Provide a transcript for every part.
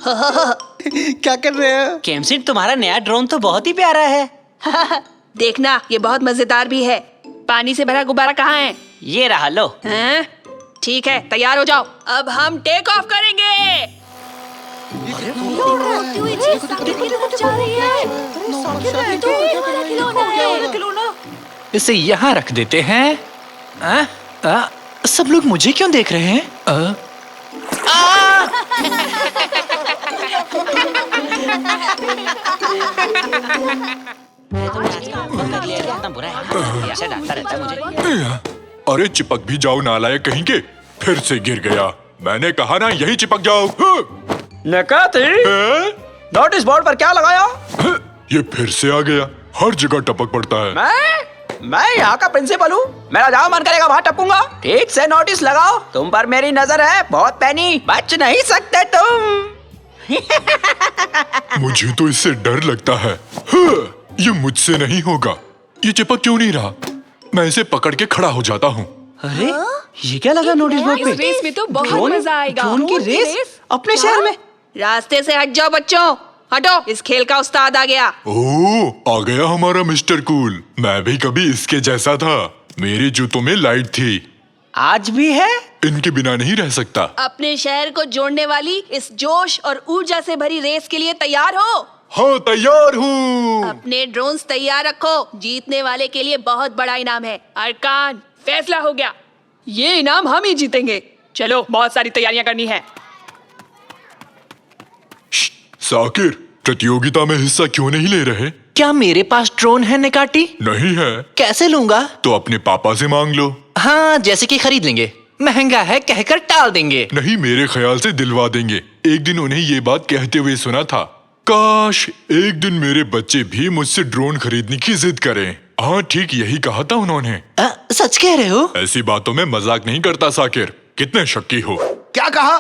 क्या कर रहे हो? केमसिन, तुम्हारा नया ड्रोन तो बहुत ही प्यारा है। देखना, ये बहुत मजेदार भी है। पानी से भरा गुब्बारा कहाँ है? ये रहा लो। हैं? ठीक है, तैयार हो जाओ, अब हम टेक ऑफ करेंगे। इसे यहाँ रख देते हैं। सब लोग मुझे क्यों देख रहे हैं? इतना बुरा है, ऐसे डांटता रहता है मुझे। अरे चिपक भी जाओ नालायक कहीं के। फिर से गिर गया। मैंने कहा ना यही चिपक जाओ। नकाती, नोटिस बोर्ड पर क्या लगाया? ये फिर से आ गया। हर जगह टपक पड़ता है। मैं यहाँ का प्रिंसिपल हूँ। मेरा जहाँ मन करेगा वहाँ टपूंगा। ठीक से नोटिस लगाओ। तुम पर मेरी नजर है, बहुत पैनी, बच नहीं सकते तुम। मुझे तो इससे डर लगता है। ये मुझसे नहीं होगा। ये चिपक क्यों नहीं रहा? मैं इसे पकड़ के खड़ा हो जाता हूँ। अरे ये क्या लगा नोटिस बोर्ड पे? इस रेस में तो बहुत मजा आएगा। ड्रोन की रेस अपने शहर में। रास्ते से हट जाओ बच्चों, हटो, इस खेल का उस्ताद आ गया। ओह, आ गया हमारा मिस्टर कूल। मैं भी कभी इसके जैसा था। मेरे जूतों में लाइट थी। आज भी है। इनके बिना नहीं रह सकता। अपने शहर को जोड़ने वाली इस जोश और ऊर्जा से भरी रेस के लिए तैयार हो? हाँ, तैयार हूँ। अपने ड्रोन्स तैयार रखो। जीतने वाले के लिए बहुत बड़ा इनाम है। अरकान, फैसला हो गया, ये इनाम हम ही जीतेंगे। चलो, बहुत सारी तैयारियां करनी है। साकिर, प्रतियोगिता में हिस्सा क्यों नहीं ले रहे? क्या मेरे पास ड्रोन है निकाटी? नहीं है कैसे लूंगा? तो अपने पापा से मांग लो। हाँ, जैसे कि खरीद लेंगे। महंगा है कहकर टाल देंगे। नहीं, मेरे ख्याल से दिलवा देंगे। एक दिन उन्हें ये बात कहते हुए सुना था। काश एक दिन मेरे बच्चे भी मुझसे ड्रोन खरीदने की जिद करें। हाँ, ठीक यही कहा था उन्होंने। सच कह रहे हो? ऐसी बातों में मजाक नहीं करता साकिर। कितने शक्की हो। क्या कहा?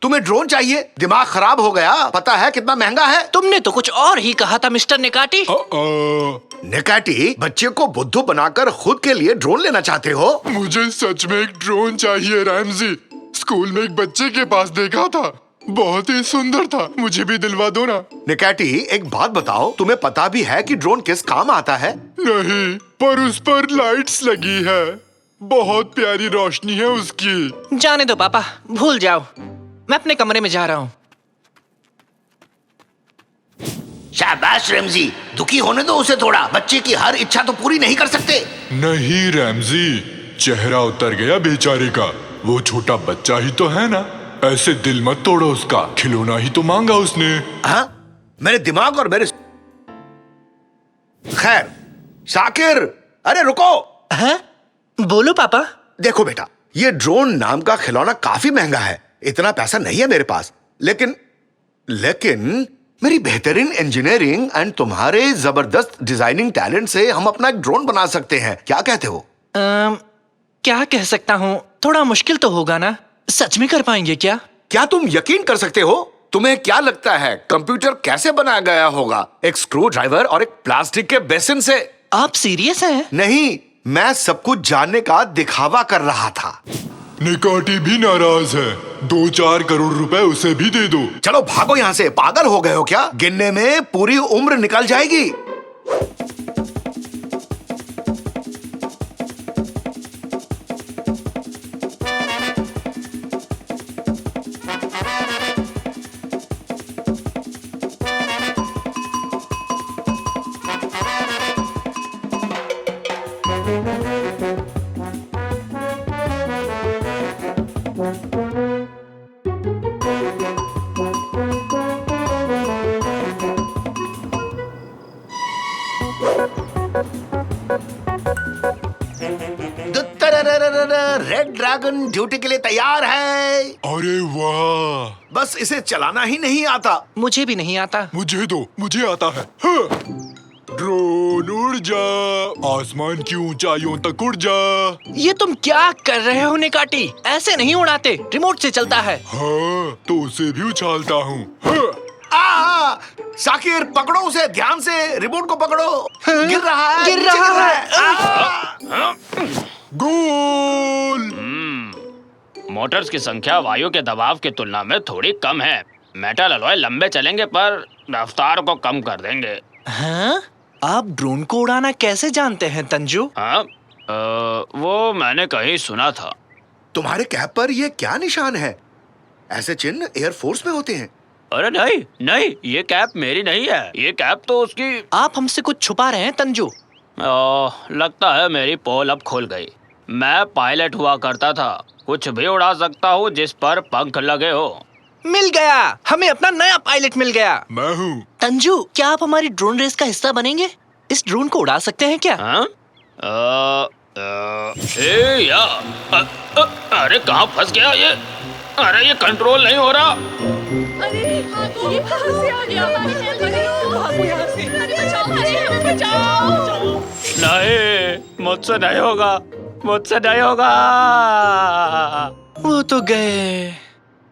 तुम्हें ड्रोन चाहिए? दिमाग खराब हो गया? पता है कितना महंगा है? तुमने तो कुछ और ही कहा था मिस्टर निकाटी। निकाटी, बच्चे को बुद्धू बनाकर खुद के लिए ड्रोन लेना चाहते हो? मुझे सच में एक ड्रोन चाहिए रैमजी। स्कूल में एक बच्चे के पास देखा था, बहुत ही सुंदर था। मुझे भी दिलवा दो ना। निकाटी, एक बात बताओ, तुम्हें पता भी है कि ड्रोन किस काम आता है? नहीं, पर उस पर लाइट्स लगी है। बहुत प्यारी रोशनी है उसकी। जाने दो पापा, भूल जाओ। मैं अपने कमरे में जा रहा हूँ। शाबाश रमजी, दुखी होने दो उसे थोड़ा। बच्चे की हर इच्छा तो पूरी नहीं कर सकते। नहीं रैमजी, चेहरा उतर गया बेचारे का। वो छोटा बच्चा ही तो है ना। ऐसे दिल मत तोड़ो उसका। खिलौना ही तो मांगा उसने। हाँ, मेरे दिमाग और मेरे खैर। शाकिर, अरे रुको। हैं? बोलो पापा। देखो बेटा, ये ड्रोन नाम का खिलौना काफी महंगा है। इतना पैसा नहीं है मेरे पास। लेकिन मेरी बेहतरीन इंजीनियरिंग एंड तुम्हारे जबरदस्त डिजाइनिंग टैलेंट से हम अपना एक ड्रोन बना सकते हैं। क्या कहते हो? क्या कह सकता हूँ, थोड़ा मुश्किल तो होगा ना। सच में कर पाएंगे क्या? क्या तुम यकीन कर सकते हो? तुम्हें क्या लगता है कंप्यूटर कैसे बनाया गया होगा? एक स्क्रू ड्राइवर और एक प्लास्टिक के बेसिन से। आप सीरियस हैं? नहीं, मैं सब कुछ जानने का दिखावा कर रहा था। निकाटी भी नाराज है। 2-4 करोड़ रुपए उसे भी दे दो। चलो भागो यहाँ से। पागल हो गए हो क्या? गिनने में पूरी उम्र निकल जाएगी। रेड ड्रैगन ड्यूटी के लिए तैयार है। अरे वाह, बस इसे चलाना ही नहीं आता। मुझे भी नहीं आता। मुझे दो, मुझे आता है। हाँ। ड्रोन उड़ जा, आसमान की ऊंचाइयों तक उड़ जा। ये तुम क्या कर रहे हो निकाटी? ऐसे नहीं उड़ाते, रिमोट से चलता है। हाँ, तो उसे भी उछालता हूँ। हाँ। शाकिर, पकड़ो उसे ध्यान से। रिमोट को पकड़ो। गिर रहा है, गिर नीचे रहा है। गोल। मोटर्स की संख्या वायु के दबाव की तुलना में थोड़ी कम है। मेटल अलॉय लंबे चलेंगे पर रफ्तार को कम कर देंगे। हाँ? आप ड्रोन को उड़ाना कैसे जानते हैं तंजू? हाँ, वो मैंने कहीं सुना था। तुम्हारे कैप पर ये क्या निशान है? ऐसे चिन्ह एयरफोर्स में होते हैं। अरे नहीं नहीं, ये कैप मेरी नहीं है, ये कैप तो उसकी। आप हमसे कुछ छुपा रहे हैं तंजू। लगता है मेरी पोल अब खुल गई। मैं पायलट हुआ करता था, कुछ भी उड़ा सकता हूँ जिस पर पंख लगे हो। मिल गया, हमें अपना नया पायलट मिल गया। मैं हूँ। तंजू, क्या आप हमारी ड्रोन रेस का हिस्सा बनेंगे? इस ड्रोन को उड़ा सकते हैं क्या? हाँ? अरे कहाँ फंस गया ये? अरे ये कंट्रोल नहीं हो रहा। अरे ये कहाँ से आ गया? अरे भागो यहाँ से। अरे बचाओ। नहीं, मुझसे नहीं होगा, मुझसे नहीं होगा। वो तो गए।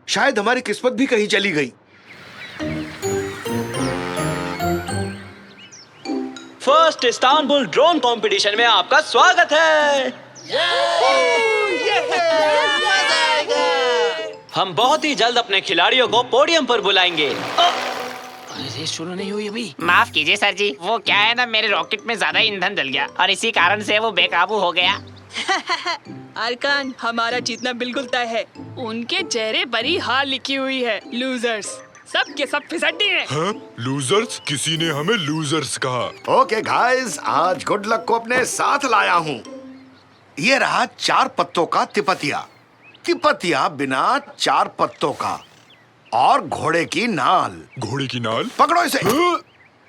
शायद हमारी किस्मत भी कहीं चली गई। फर्स्ट इस्तांबुल ड्रोन कंपटीशन में आपका स्वागत है। हम बहुत ही जल्द अपने खिलाड़ियों को पोडियम पर बुलाएंगे। अरे शुरू नहीं हुई अभी। माफ कीजिए सर जी, वो क्या है ना, मेरे रॉकेट में ज्यादा ईंधन जल गया और इसी कारण से वो बेकाबू हो गया। अरकान, हमारा जीतना बिल्कुल तय है। उनके चेहरे पर ही हार लिखी हुई है। लूजर्स, सब के सब फिसड्डी हैं। हाँ? लूजर्स? किसी ने हमें लूजर्स कहा। ओके गाइस, आज गुड लक को अपने साथ लाया हूँ। ये रहा 4 पत्तों का तिपतिया। तिपतिया बिना 4 पत्तों का। और घोड़े की नाल। घोड़े की नाल? पकड़ो इसे। हाँ?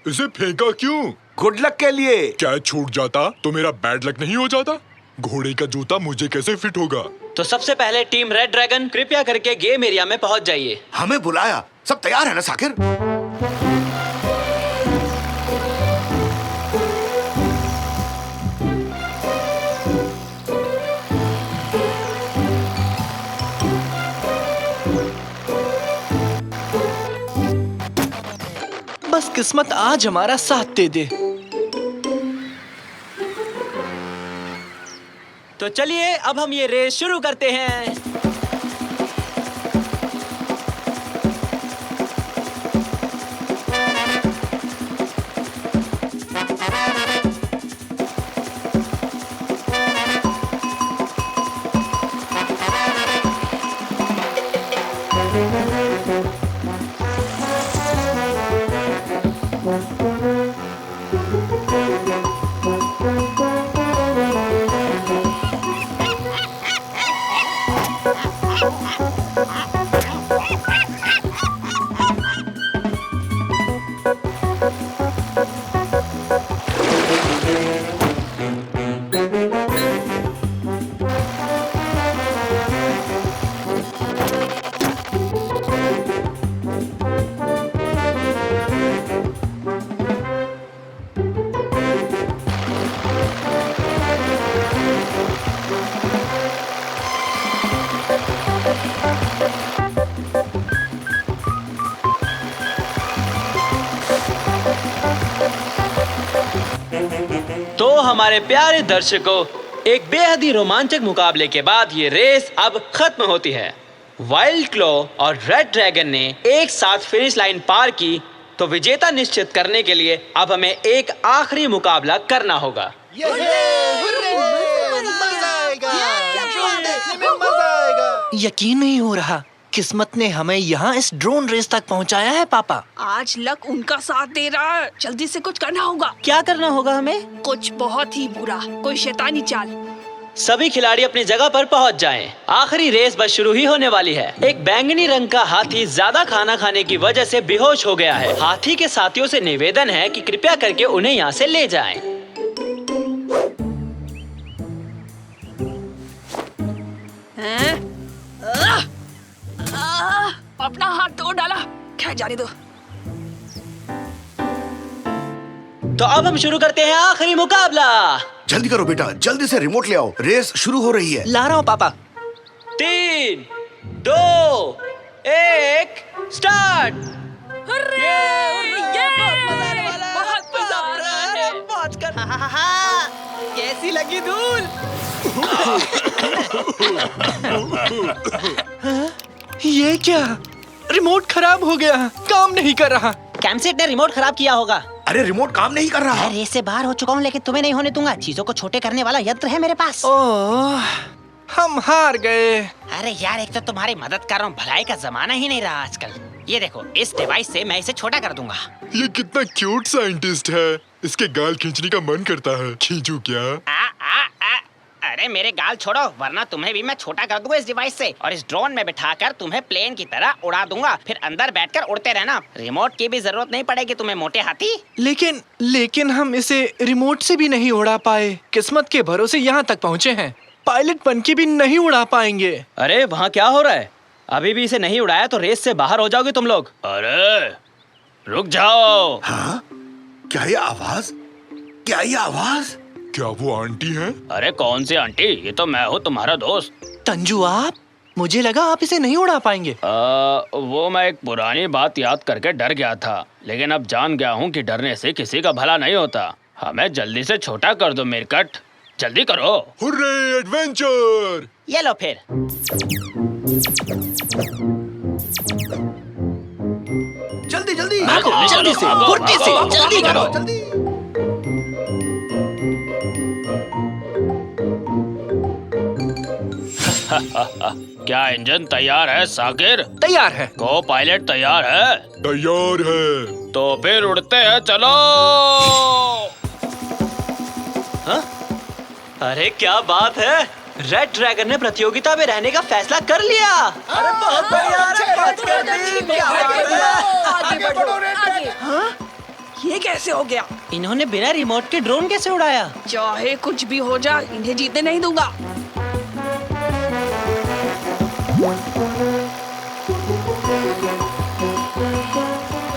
इसे फेंका क्यों? गुड लक के लिए। क्या छूट जाता तो मेरा बैड लक नहीं हो जाता? घोड़े का जूता मुझे कैसे फिट होगा? तो सबसे पहले टीम रेड ड्रैगन, कृपया करके गेम एरिया में पहुंच जाइए। हमें बुलाया, सब तैयार है ना साकिर? बस किस्मत आज हमारा साथ दे दे। तो चलिए अब हम ये रेस शुरू करते हैं। तो हमारे प्यारे दर्शकों, एक बेहद ही रोमांचक मुकाबले के बाद ये रेस अब खत्म होती है। वाइल्ड क्लॉ और रेड ड्रैगन ने एक साथ फिनिश लाइन पार की, तो विजेता निश्चित करने के लिए अब हमें एक आखिरी मुकाबला करना होगा। यकीन नहीं हो रहा, किस्मत ने हमें यहाँ इस ड्रोन रेस तक पहुँचाया है पापा। आज लक उनका साथ दे रहा है। जल्दी से कुछ करना होगा। क्या करना होगा हमें? कुछ बहुत ही बुरा, कोई शैतानी चाल। सभी खिलाड़ी अपनी जगह पर पहुंच जाएं। आखिरी रेस बस शुरू ही होने वाली है। एक बैंगनी रंग का हाथी ज्यादा खाना खाने की वजह से बेहोश हो गया है। हाथी के साथियों से निवेदन है कि कृपया करके उन्हें यहाँ से ले जाएं। हैं? अपना हाथ तोड़ डाला। क्या जाने दो। तो अब हम शुरू करते हैं आखिरी मुकाबला। जल्दी करो बेटा, जल्दी से रिमोट ले आओ, रेस शुरू हो रही है। ला रहा हूँ पापा। 3, 2, 1, स्टार्ट। बहुत मजा आ रहा है। कैसी लगी धूल? ये क्या? रिमोट खराब हो गया, काम नहीं कर रहा। कैमसेट ने रिमोट खराब किया होगा। अरे रिमोट काम नहीं कर रहा। मैं रेस से बाहर हो चुका हूँ, लेकिन तुम्हें नहीं होने दूंगा। चीजों को छोटे करने वाला यंत्र है मेरे पास। ओह, हम हार गए। अरे यार, एक तो तुम्हारी मदद कर रहा हूँ, भलाई का जमाना ही नहीं रहा आजकल। ये देखो, इस डिवाइस से मैं इसे छोटा कर दूंगा। ये कितना क्यूट साइंटिस्ट है। इसके गाल खींचने का मन करता है। खींचू क्या? अरे मेरे गाल छोड़ो, वरना तुम्हें भी मैं छोटा कर दूंगा इस डिवाइस से, और इस ड्रोन में बिठाकर तुम्हें प्लेन की तरह उड़ा दूंगा। फिर अंदर बैठकर उड़ते रहना। रिमोट की भी जरूरत नहीं पड़ेगी तुम्हें, मोटे हाथी। लेकिन हम इसे रिमोट से भी नहीं उड़ा पाए। किस्मत के भरोसे यहाँ तक पहुँचे हैं। पायलट बन के भी नहीं उड़ा पाएंगे। अरे वहाँ क्या हो रहा है? अभी भी इसे नहीं उड़ाया तो रेस से बाहर हो जाओगे तुम लोग। अरे रुक जाओ। हाँ? क्या ये आवाज? क्या ये आवाज? क्या वो आंटी है? अरे कौन सी आंटी? ये तो मैं हूँ, तुम्हारा दोस्त। तंजू, आप? मुझे लगा आप इसे नहीं उड़ा पाएंगे। वो मैं एक पुरानी बात याद करके डर गया था, लेकिन अब जान गया हूँ कि डरने से किसी का भला नहीं होता। हमें जल्दी से छोटा कर दो मेरकट, जल्दी करो। Hurray adventure! ये लो फिर। जल्दी जल्दी जल्दी से, फुर्ती से, जल्दी करो। क्या इंजन तैयार है साकिर? तैयार है। को पायलट तैयार है? तैयार है। तो फिर उड़ते हैं, चलो। अरे क्या बात है, रेड ड्रैगन ने प्रतियोगिता में रहने का फैसला कर लिया। अरे बहुत बढ़िया। हाँ? ये कैसे हो गया? इन्होंने बिना रिमोट के ड्रोन कैसे उड़ाया? चाहे कुछ भी हो जाए, इन्हें जीतने नहीं दूंगा।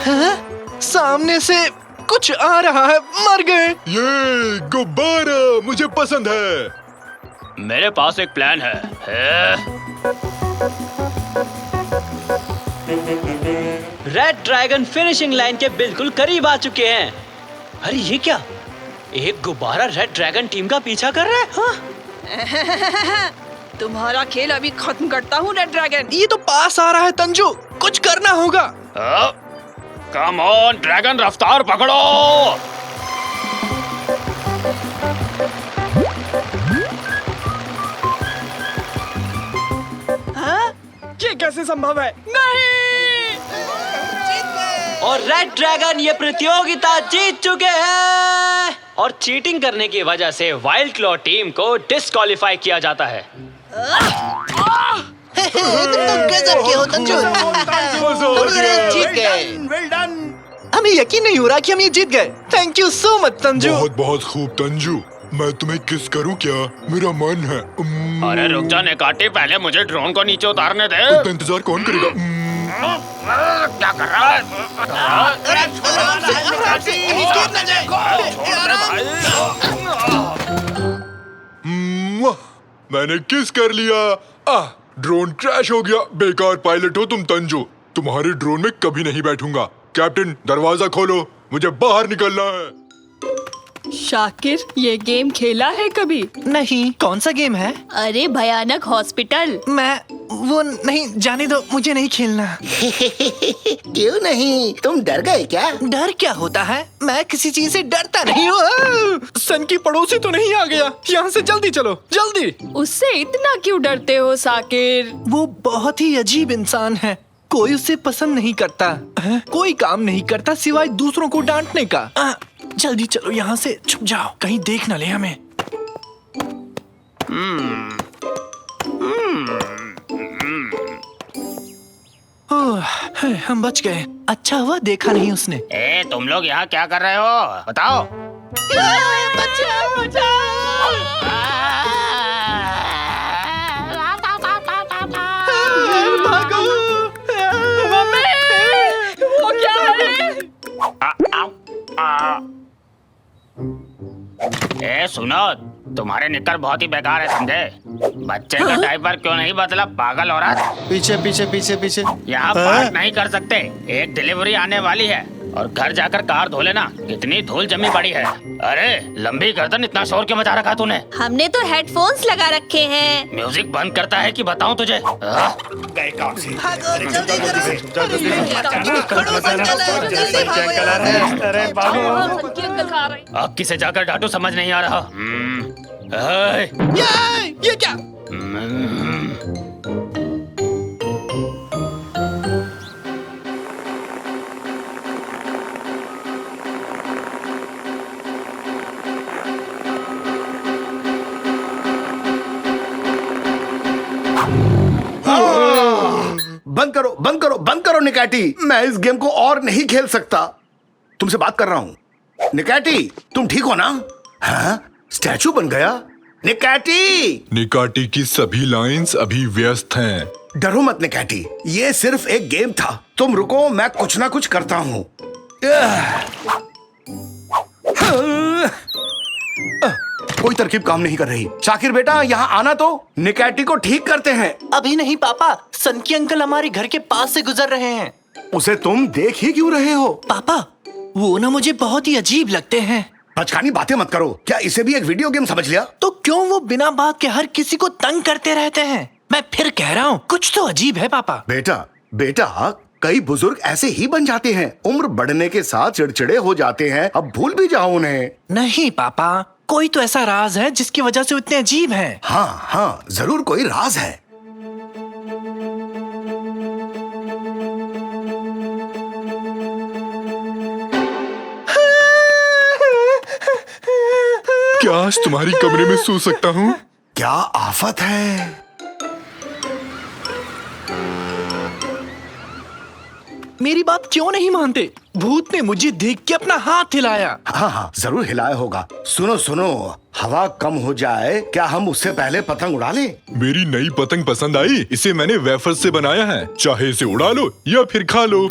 हाँ? सामने से कुछ आ रहा है, मर गए। ये गुब्बारा मुझे पसंद है। मेरे पास एक प्लान है। रेड ड्रैगन फिनिशिंग लाइन के बिल्कुल करीब आ चुके हैं। अरे ये क्या? एक गुब्बारा रेड ड्रैगन टीम का पीछा कर रहा है। हाँ? तुम्हारा खेल अभी खत्म करता हूँ रेड ड्रैगन। ये तो पास आ रहा है तंजू, कुछ करना होगा। कम ऑन ड्रैगन, रफ्तार पकड़ो। हाँ? ये कैसे संभव है? नहीं! और रेड ड्रैगन ये प्रतियोगिता जीत चुके हैं। और चीटिंग करने की वजह से वाइल्ड क्लॉ टीम को डिस्क्वालीफाई किया जाता है। तुम गजब के हो तंजू। तुम ये जीत गए। Well done. हमें यकीन नहीं हो रहा कि हम ये जीत गए। Thank you so much Tanju. बहुत बहुत खूब तंजू। मैं तुम्हें किस करूं क्या? मेरा मन है। अरे रुक जा नेकाटी, पहले मुझे ड्रोन को नीचे उतारने दे। इतना इंतजार कौन करेगा? क्या कर रहा है? मैंने किस कर लिया। ड्रोन क्रैश हो गया। बेकार पायलट हो तुम तंजू। तुम्हारे ड्रोन में कभी नहीं बैठूंगा। कैप्टन, दरवाजा खोलो, मुझे बाहर निकलना है। शाकिर, ये गेम खेला है कभी? नहीं, कौन सा गेम है? अरे भयानक हॉस्पिटल। मैं वो नहीं, जाने दो, मुझे नहीं खेलना। क्यों नहीं? तुम डर गए क्या? डर क्या होता है? मैं किसी चीज से डरता नहीं हूँ। सन की पड़ोसी तो नहीं आ गया? यहाँ से जल्दी चलो, जल्दी। उससे इतना क्यों डरते हो साकिर? वो बहुत ही अजीब इंसान है। कोई उसे पसंद नहीं करता। कोई काम नहीं करता सिवाय दूसरों को डांटने का। जल्दी चलो यहाँ से, छुप जाओ, कहीं देख न ले हमें। हम बच गए। अच्छा हुआ देखा नहीं उसने। तुम लोग यहाँ क्या कर रहे हो? बताओ। वो क्या है? सुनो, तुम्हारे निक्कर बहुत ही बेकार है, समझे? बच्चे का डायपर क्यों नहीं बदला, पागल औरत? पीछे पीछे पीछे पीछे। यहाँ बात नहीं कर सकते, एक डिलीवरी आने वाली है। और घर जाकर कार धो लेना, कितनी धूल जमी पड़ी है। अरे लंबी गर्दन, इतना शोर क्यों मचा रखा तूने? हमने तो हेडफोन्स लगा रखे हैं। म्यूजिक बंद करता है कि बताऊं तुझे? अब किसे जाकर डांटू समझ नहीं आ रहा। ये क्या? बंद करो निकैटी। मैं इस गेम को और नहीं खेल सकता। तुमसे बात कर रहा हूं। निकैटी, तुम ठीक हो ना? हाँ? स्टैचू बन गया? निकैटी! निकाटी की सभी लाइंस अभी व्यस्त हैं। डरो मत निकैटी, ये सिर्फ एक गेम था। तुम रुको, मैं कुछ ना कुछ करता हूं। कोई तरकीब काम नहीं कर रही। शाकिर बेटा, यहाँ आना तो, निकैटी को ठीक करते हैं। अभी नहीं पापा, सनकी अंकल हमारे घर के पास से गुजर रहे हैं। उसे तुम देख ही क्यों रहे हो? पापा, वो ना मुझे बहुत ही अजीब लगते हैं। बचकानी बातें मत करो। क्या इसे भी एक वीडियो गेम समझ लिया? तो क्यों वो बिना बात के हर किसी को तंग करते रहते हैं? मैं फिर कह रहा हूँ, कुछ तो अजीब है पापा। बेटा, कई बुजुर्ग ऐसे ही बन जाते हैं। उम्र बढ़ने के साथ चिड़चिड़े हो जाते हैं। अब भूल भी जाओ उन्हें। नहीं पापा, कोई तो ऐसा राज है जिसकी वजह से वो इतने अजीब हैं। हाँ, जरूर कोई राज है। क्या आज तुम्हारी कमरे में सो सकता हूँ? क्या आफत है। मेरी बात क्यों नहीं मानते? भूत ने मुझे देख के अपना हाथ हिलाया। हाँ, जरूर हिलाया होगा। सुनो, हवा कम हो जाए, क्या हम उससे पहले पतंग उड़ा लें? मेरी नई पतंग पसंद आई? इसे मैंने वेफर से बनाया है। चाहे इसे उड़ा लो या फिर खा लो।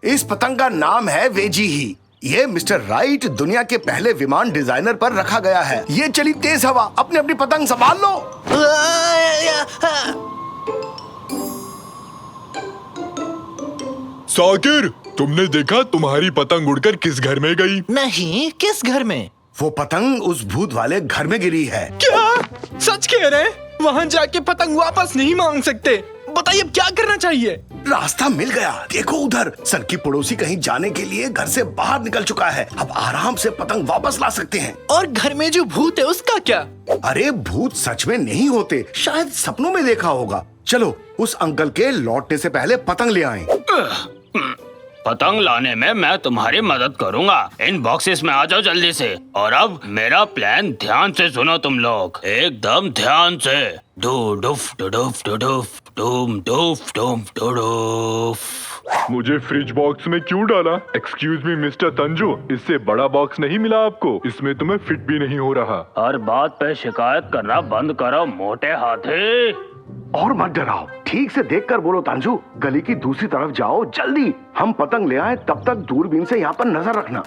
इस पतंग का नाम है वेजी ही। ये मिस्टर राइट दुनिया के पहले विमान डिजाइनर पर रखा गया है। ये चली तेज हवा, अपनी पतंग संभाल लो। साकिर, तुमने देखा तुम्हारी पतंग उड़कर किस घर में गई? नहीं, किस घर में? वो पतंग उस भूत वाले घर में गिरी है। क्या? सच कह रहे? वहाँ जाके पतंग वापस नहीं मांग सकते। बताइए अब क्या करना चाहिए? रास्ता मिल गया। देखो उधर, सर की पड़ोसी कहीं जाने के लिए घर से बाहर निकल चुका है। अब आराम से पतंग वापस ला सकते हैं। और घर में जो भूत है उसका क्या? अरे भूत सच में नहीं होते, शायद सपनों में देखा होगा। चलो उस अंकल के लौटने से पहले पतंग ले आएं। पतंग लाने में मैं तुम्हारी मदद करूंगा। इन बॉक्सेस में आ जाओ जल्दी से। और अब मेरा प्लान ध्यान से सुनो तुम लोग, एकदम ध्यान से। डू डुफ डू डुफ डू डुफ डूम डुफ डूम डू डुफ। मुझे फ्रिज बॉक्स में क्यों डाला? एक्सक्यूज मी मिस्टर तंजू, इससे बड़ा बॉक्स नहीं मिला आपको? इसमें तुम्हें फिट भी नहीं हो रहा। हर बात पे शिकायत करना बंद करो मोटे हाथी। और मत डराओ, ठीक से देखकर बोलो तांजू। गली की दूसरी तरफ जाओ जल्दी। हम पतंग ले आए, तब तक दूरबीन से यहाँ पर नजर रखना।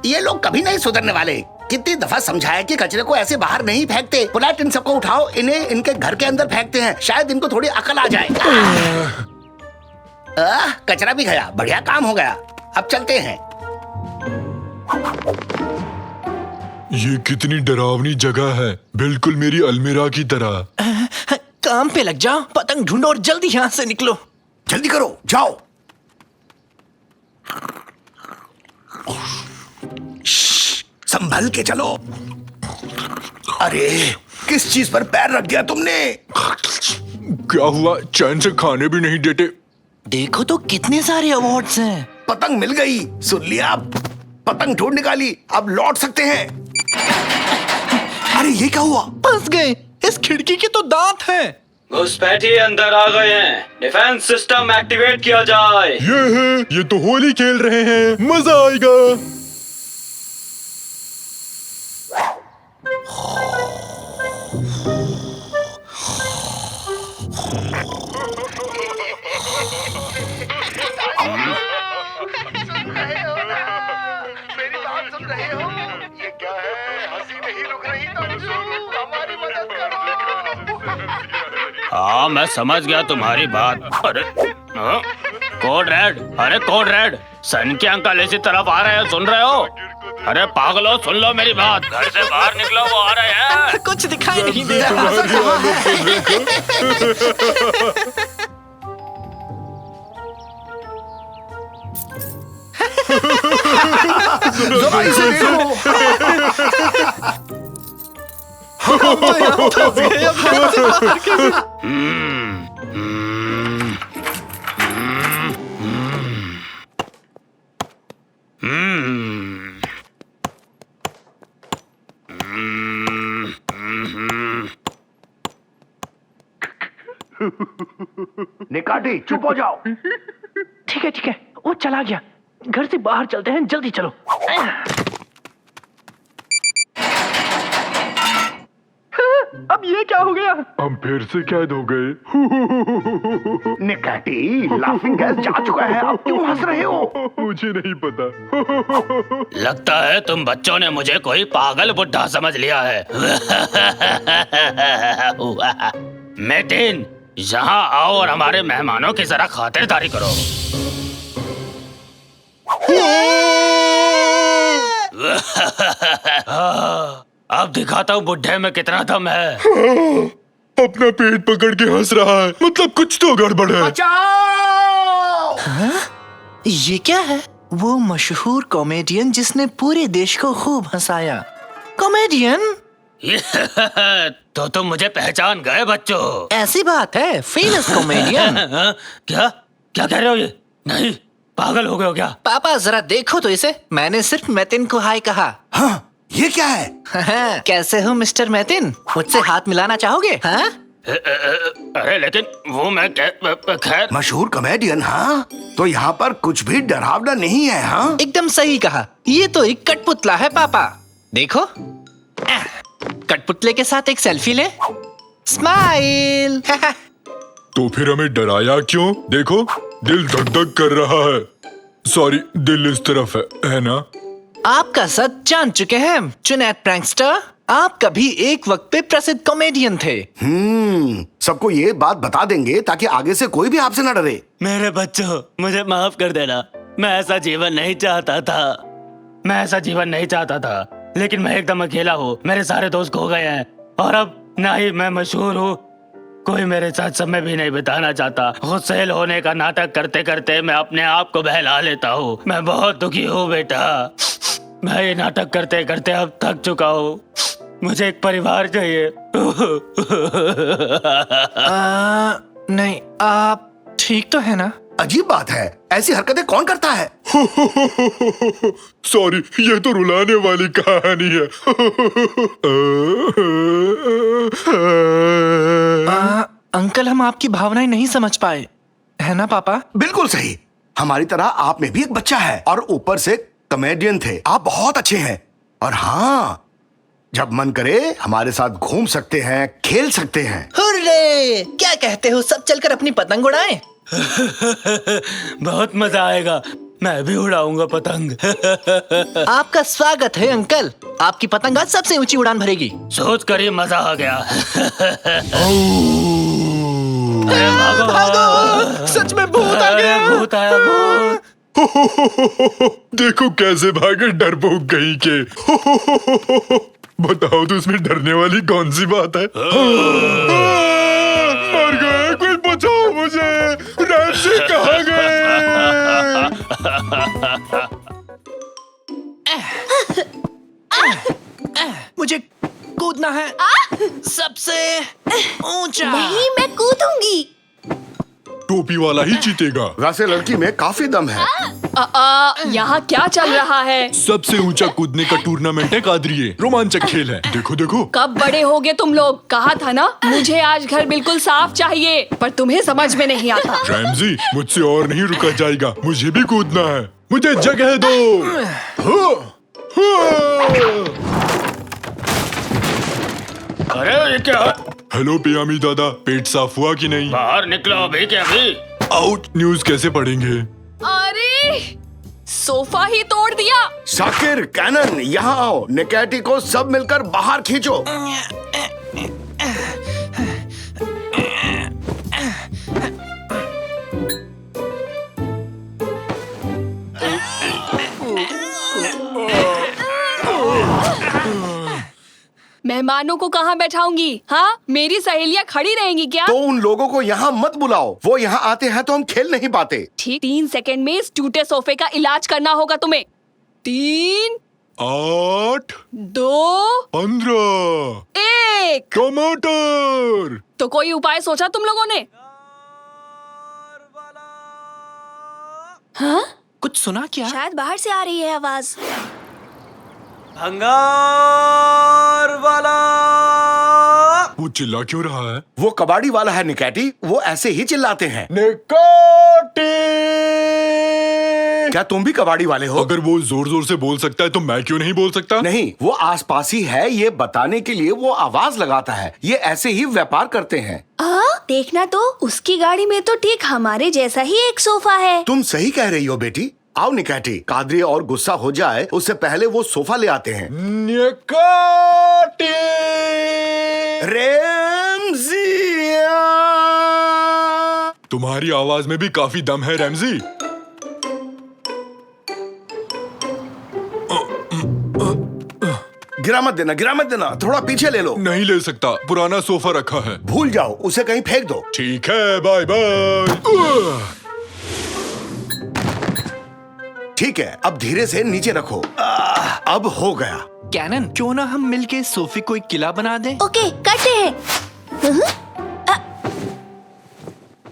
ये लोग कभी नहीं सुधरने वाले। कितनी दफा समझाया कि कचरे को ऐसे बाहर नहीं फेंकते। पुलाट, इन सबको उठाओ, इन्हें इनके घर के अंदर फेंकते हैं। शायद इनको थोड़ी अकल आ जाए। कचरा भी गया, बढ़िया काम हो गया। अब चलते हैं। ये कितनी डरावनी जगह है, बिल्कुल मेरी अलमीरा की तरह। काम पे लग जाओ, पतंग ढूंढो और जल्दी यहाँ से निकलो। जल्दी करो, जाओ। संभल के चलो। अरे किस चीज पर पैर रख दिया तुमने? क्या हुआ? चैन से खाने भी नहीं देते। देखो तो कितने सारे अवार्ड्स हैं। पतंग मिल गई, सुन लिया? पतंग ढूंढ निकाली, अब लौट सकते हैं। अरे ये क्या हुआ? फंस गए। इस खिड़की के तो दांत हैं। घुसपैठिए अंदर आ गए हैं। डिफेंस सिस्टम एक्टिवेट किया जाए। ये तो होली खेल रहे हैं, मजा आएगा। मेरी बात सुन रहे हो? ये क्या है? हंसी नहीं रुक रही। हमारी मदद हाँ मैं समझ गया तुम्हारी बात। अरे हाँ? कोड रेड, अरे कोड रेड, सन के अंकल इसी तरफ आ रहे हैं, सुन रहे हो? अरे पागलो सुन लो मेरी बात, घर से बाहर निकलो, वो आ रहे हैं। कुछ दिखाई नहीं दे रहा। जरा इसे देखो। हम तो यहाँ फंस गए, अब घर से बाहर कैसे? निकाटी चुप हो जाओ। ठीक है, वो चला गया। घर से बाहर चलते हैं, जल्दी चलो। अब ये क्या हो गया? हम फिर से कैद हो गए। निकाटी, लाफिंग गैस जा चुका है, अब क्यों हंस रहे हो? मुझे नहीं पता। लगता है तुम बच्चों ने मुझे कोई पागल बुड्ढा समझ लिया है। मेटिन, यहाँ आओ और हमारे मेहमानों की जरा खातिरदारी करो। अब दिखाता हूँ बुड्ढे में कितना दम है। अपना पेट पकड़ के हंस रहा है, मतलब कुछ तो गड़बड़ है। बचाओ! ये क्या है? वो मशहूर कॉमेडियन जिसने पूरे देश को खूब हंसाया। कॉमेडियन? तो तुम मुझे पहचान गए बच्चों? ऐसी बात है, फेमस कॉमेडियन। क्या क्या कह रहे हो ये? नहीं, पागल हो गए हो क्या? पापा जरा देखो तो इसे, मैंने सिर्फ मैतिन को हाय कहा। हाँ, ये क्या है? कैसे हो मिस्टर मैतिन? मुझसे हाथ मिलाना चाहोगे? हाँ? अरे लेकिन वो मैं खैर। मशहूर कॉमेडियन, हाँ? तो यहाँ पर कुछ भी डरावना नहीं है, हाँ? एकदम सही कहा, ये तो एक कठपुतला है पापा। देखो, कठपुतले के साथ एक सेल्फी ले। स्माइल। तो फिर हमें डराया क्यों? देखो, दिल धक धक कर रहा है। सॉरी, दिल इस तरफ है ना? आपका सच जान चुके हैं जुनैद प्रैंकस्टर। आप कभी एक वक्त पे प्रसिद्ध कॉमेडियन थे। सबको ये बात बता देंगे ताकि आगे से कोई भी आपसे न डरे। मेरे बच्चों, मुझे माफ कर देना। मैं ऐसा जीवन नहीं चाहता था। लेकिन मैं एकदम अकेला हूँ, मेरे सारे दोस्त खो गए हैं और अब ना ही मैं मशहूर हूँ, कोई मेरे साथ समय भी नहीं बिताना चाहता। गुस्सैल होने का नाटक करते करते मैं अपने आप को बहला लेता हूँ। मैं बहुत दुखी हूँ बेटा, मैं ये नाटक करते करते अब थक चुका हूँ। मुझे एक परिवार चाहिए। नहीं, आप ठीक तो है ना? अजीब बात है, ऐसी हरकतें कौन करता है? सॉरी, ये तो रुलाने वाली कहानी है। अंकल, हम आपकी भावनाएं नहीं समझ पाए, है ना पापा? बिल्कुल सही, हमारी तरह आप में भी एक बच्चा है और ऊपर से कॉमेडियन थे। आप बहुत अच्छे हैं और हाँ, जब मन करे हमारे साथ घूम सकते हैं, खेल सकते हैं। हुर्रे! क्या कहते हो, सब चलकर अपनी पतंग उड़ाएं? बहुत मजा आएगा, मैं भी उड़ाऊंगा पतंग। आपका स्वागत है अंकल, आपकी पतंग आज सबसे ऊंची उड़ान भरेगी। सोच कर ही मजा आ गया। अरे भागो! सच में भूत आ गया! भूत आया, भूत। देखो कैसे भागे डरपोक कहीं के। बताओ तो इसमें डरने वाली कौन सी बात है? मर गए, कोई बचाओ मुझे। रैंसी कहाँ गए? मुझे कूदना है सबसे ऊंचा। नहीं, मैं कूदूंगी। टोपी वाला ही जीतेगा। वैसे लड़की में काफी दम है। यहाँ क्या चल रहा है? सबसे ऊंचा कूदने का टूर्नामेंट है कादरिए, रोमांचक खेल है। देखो देखो। कब बड़े होगे तुम लोग? कहा था ना मुझे आज घर बिल्कुल साफ चाहिए, पर तुम्हें समझ में नहीं आता। रैमजी, मुझसे और नहीं रुका जाएगा, मुझे भी कूदना है, मुझे जगह दो। अरे ये क्या? हेलो पियामी दादा, पेट साफ हुआ कि नहीं? बाहर निकलो अभी के अभी। आउट। न्यूज़ कैसे पढ़ेंगे? अरे सोफा ही तोड़ दिया। शाकिर, कैनन, यहाँ आओ। निकैटी को सब मिलकर बाहर खींचो। मेहमानों को कहाँ बैठाऊंगी? हाँ, मेरी सहेलियाँ खड़ी रहेंगी क्या? तो उन लोगों को यहाँ मत बुलाओ, वो यहाँ आते हैं तो हम खेल नहीं पाते। ठीक 3 सेकंड में इस टूटे सोफे का इलाज करना होगा तुम्हें। 3, 8, 2, 15 1। टमाटर। तो कोई उपाय सोचा तुम लोगों ने? हाँ? कुछ सुना क्या? शायद बाहर से आ रही है आवाज। भंगार वाला। वो चिल्ला क्यों रहा है? वो कबाड़ी वाला है निकैटी, वो ऐसे ही चिल्लाते हैं। निकाटी। क्या तुम भी कबाड़ी वाले हो? अगर वो जोर जोर से बोल सकता है तो मैं क्यों नहीं बोल सकता? नहीं, वो आसपास ही है, ये बताने के लिए वो आवाज लगाता है। ये ऐसे ही व्यापार करते हैं। देखना तो उसकी गाड़ी में तो ठीक हमारे जैसा ही एक सोफा है। तुम सही कह रही हो बेटी। आओ निकैटी, कादरी और गुस्सा हो जाए उससे पहले वो सोफा ले आते हैं। निकाटी। रेमजिया। तुम्हारी आवाज में भी काफी दम है रैमजी। गिरा मत देना, थोड़ा पीछे ले लो। नहीं ले सकता, पुराना सोफा रखा है। भूल जाओ, उसे कहीं फेंक दो। ठीक है, बाय बाय। ठीक है, अब धीरे से नीचे रखो। अब हो गया। कैनन, क्यों ना हम मिलके सोफे को एक किला बना दें? ओके, करते हैं।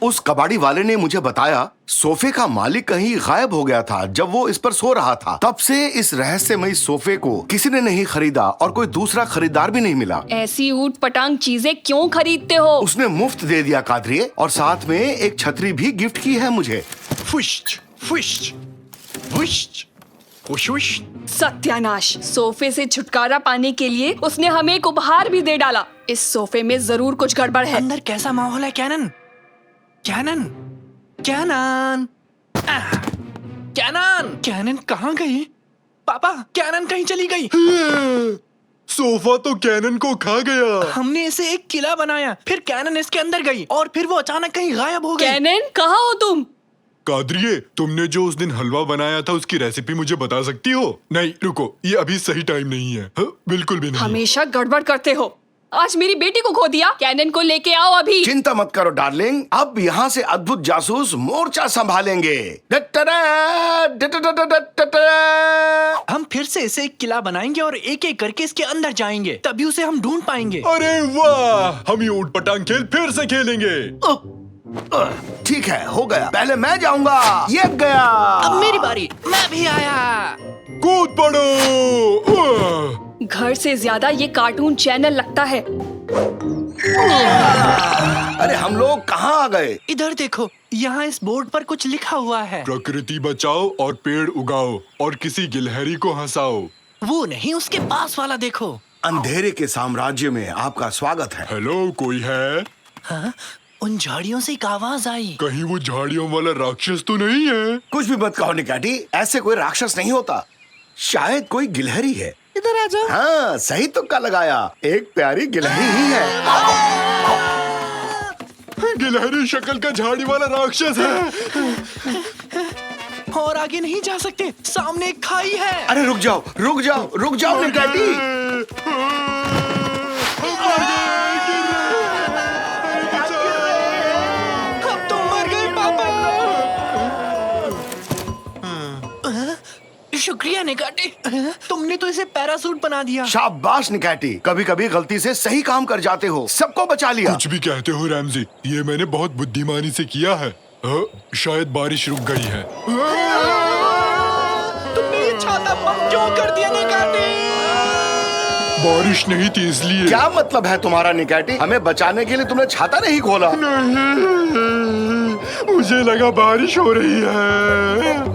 उस कबाड़ी वाले ने मुझे बताया सोफे का मालिक कहीं गायब हो गया था जब वो इस पर सो रहा था। तब से इस रहस्यमयी सोफे को किसी ने नहीं खरीदा और कोई दूसरा खरीदार भी नहीं मिला। ऐसी ऊट पटांग चीजें क्यों खरीदते हो? उसने मुफ्त दे दिया कादरिए, और साथ में एक छतरी भी गिफ्ट की है मुझे। फुश्च, फुश्च, फुश्च, फुश्च। सत्यानाश! सोफे से छुटकारा पाने के लिए उसने हमें एक उपहार भी दे डाला। इस सोफे में जरूर कुछ गड़बड़ है। अंदर कैसा माहौल है कैनन? कैनन, कैनन, कैनन, कैनन कहाँ गई? पापा, कैनन कहीं चली गई। सोफा तो कैनन को खा गया। हमने इसे एक किला बनाया, फिर कैनन इसके अंदर गई और फिर वो अचानक कहीं गायब हो गई। कैनन, कहाँ हो तुम? कादरिए, तुमने जो उस दिन हलवा बनाया था उसकी रेसिपी मुझे बता सकती हो? नहीं, रुको, ये अभी सही टाइम नहीं है। बिल्कुल भी नहीं। हमेशा गड़बड़ करते हो। आज मेरी बेटी को खो दिया। कैनन को लेके आओ अभी। चिंता मत करो डार्लिंग, अब यहाँ से अद्भुत जासूस मोर्चा संभालेंगे। हम फिर से इसे एक किला बनाएंगे और एक एक करके इसके अंदर जाएंगे, तभी उसे हम ढूंढ पाएंगे। अरे वाह, हम ये ऊट पटांग खेल फिर से खेलेंगे। ठीक है, हो गया। पहले मैं जाऊंगा। ये गया। अब मेरी बारी, मैं भी आया। कूद पड़ो। घर से ज्यादा ये कार्टून चैनल लगता है। अरे हम लोग कहाँ आ गए? इधर देखो, यहाँ इस बोर्ड पर कुछ लिखा हुआ है। प्रकृति बचाओ और पेड़ उगाओ और किसी गिलहरी को हंसाओ। वो नहीं, उसके पास वाला देखो। अंधेरे के साम्राज्य में आपका स्वागत है। हेलो, कोई है? हाँ? उन झाड़ियों से एक आवाज आई। कहीं वो झाड़ियों वाला राक्षस तो नहीं है? कुछ भी मत कहो निकैटी, ऐसे कोई राक्षस नहीं होता। शायद कोई गिलहरी है। इधर आ जाओ। हाँ, सही तुक्का लगाया, एक प्यारी गिलहरी ही है। गिलहरी शक्ल का झाड़ी वाला राक्षस है। और आगे नहीं जा सकते, सामने एक खाई है। अरे रुक जाओ निकैटी। अब तो मर गए पापा। शुक्रिया निकाटी, तुमने तो इसे पैरासूट बना दिया। शाबाश निकैटी, कभी कभी गलती से सही काम कर जाते हो, सबको बचा लिया। कुछ भी कहते हो रैमजी, ये मैंने बहुत बुद्धिमानी से किया है। शायद बारिश रुक गई है। तुमने ये छाता बंद क्यों कर दिया निकाटी? बारिश नहीं थी इसलिए। क्या मतलब है तुम्हारा निकैटी? हमें बचाने के लिए तुमने छाता नहीं खोला? नहीं, मुझे लगा बारिश हो रही है।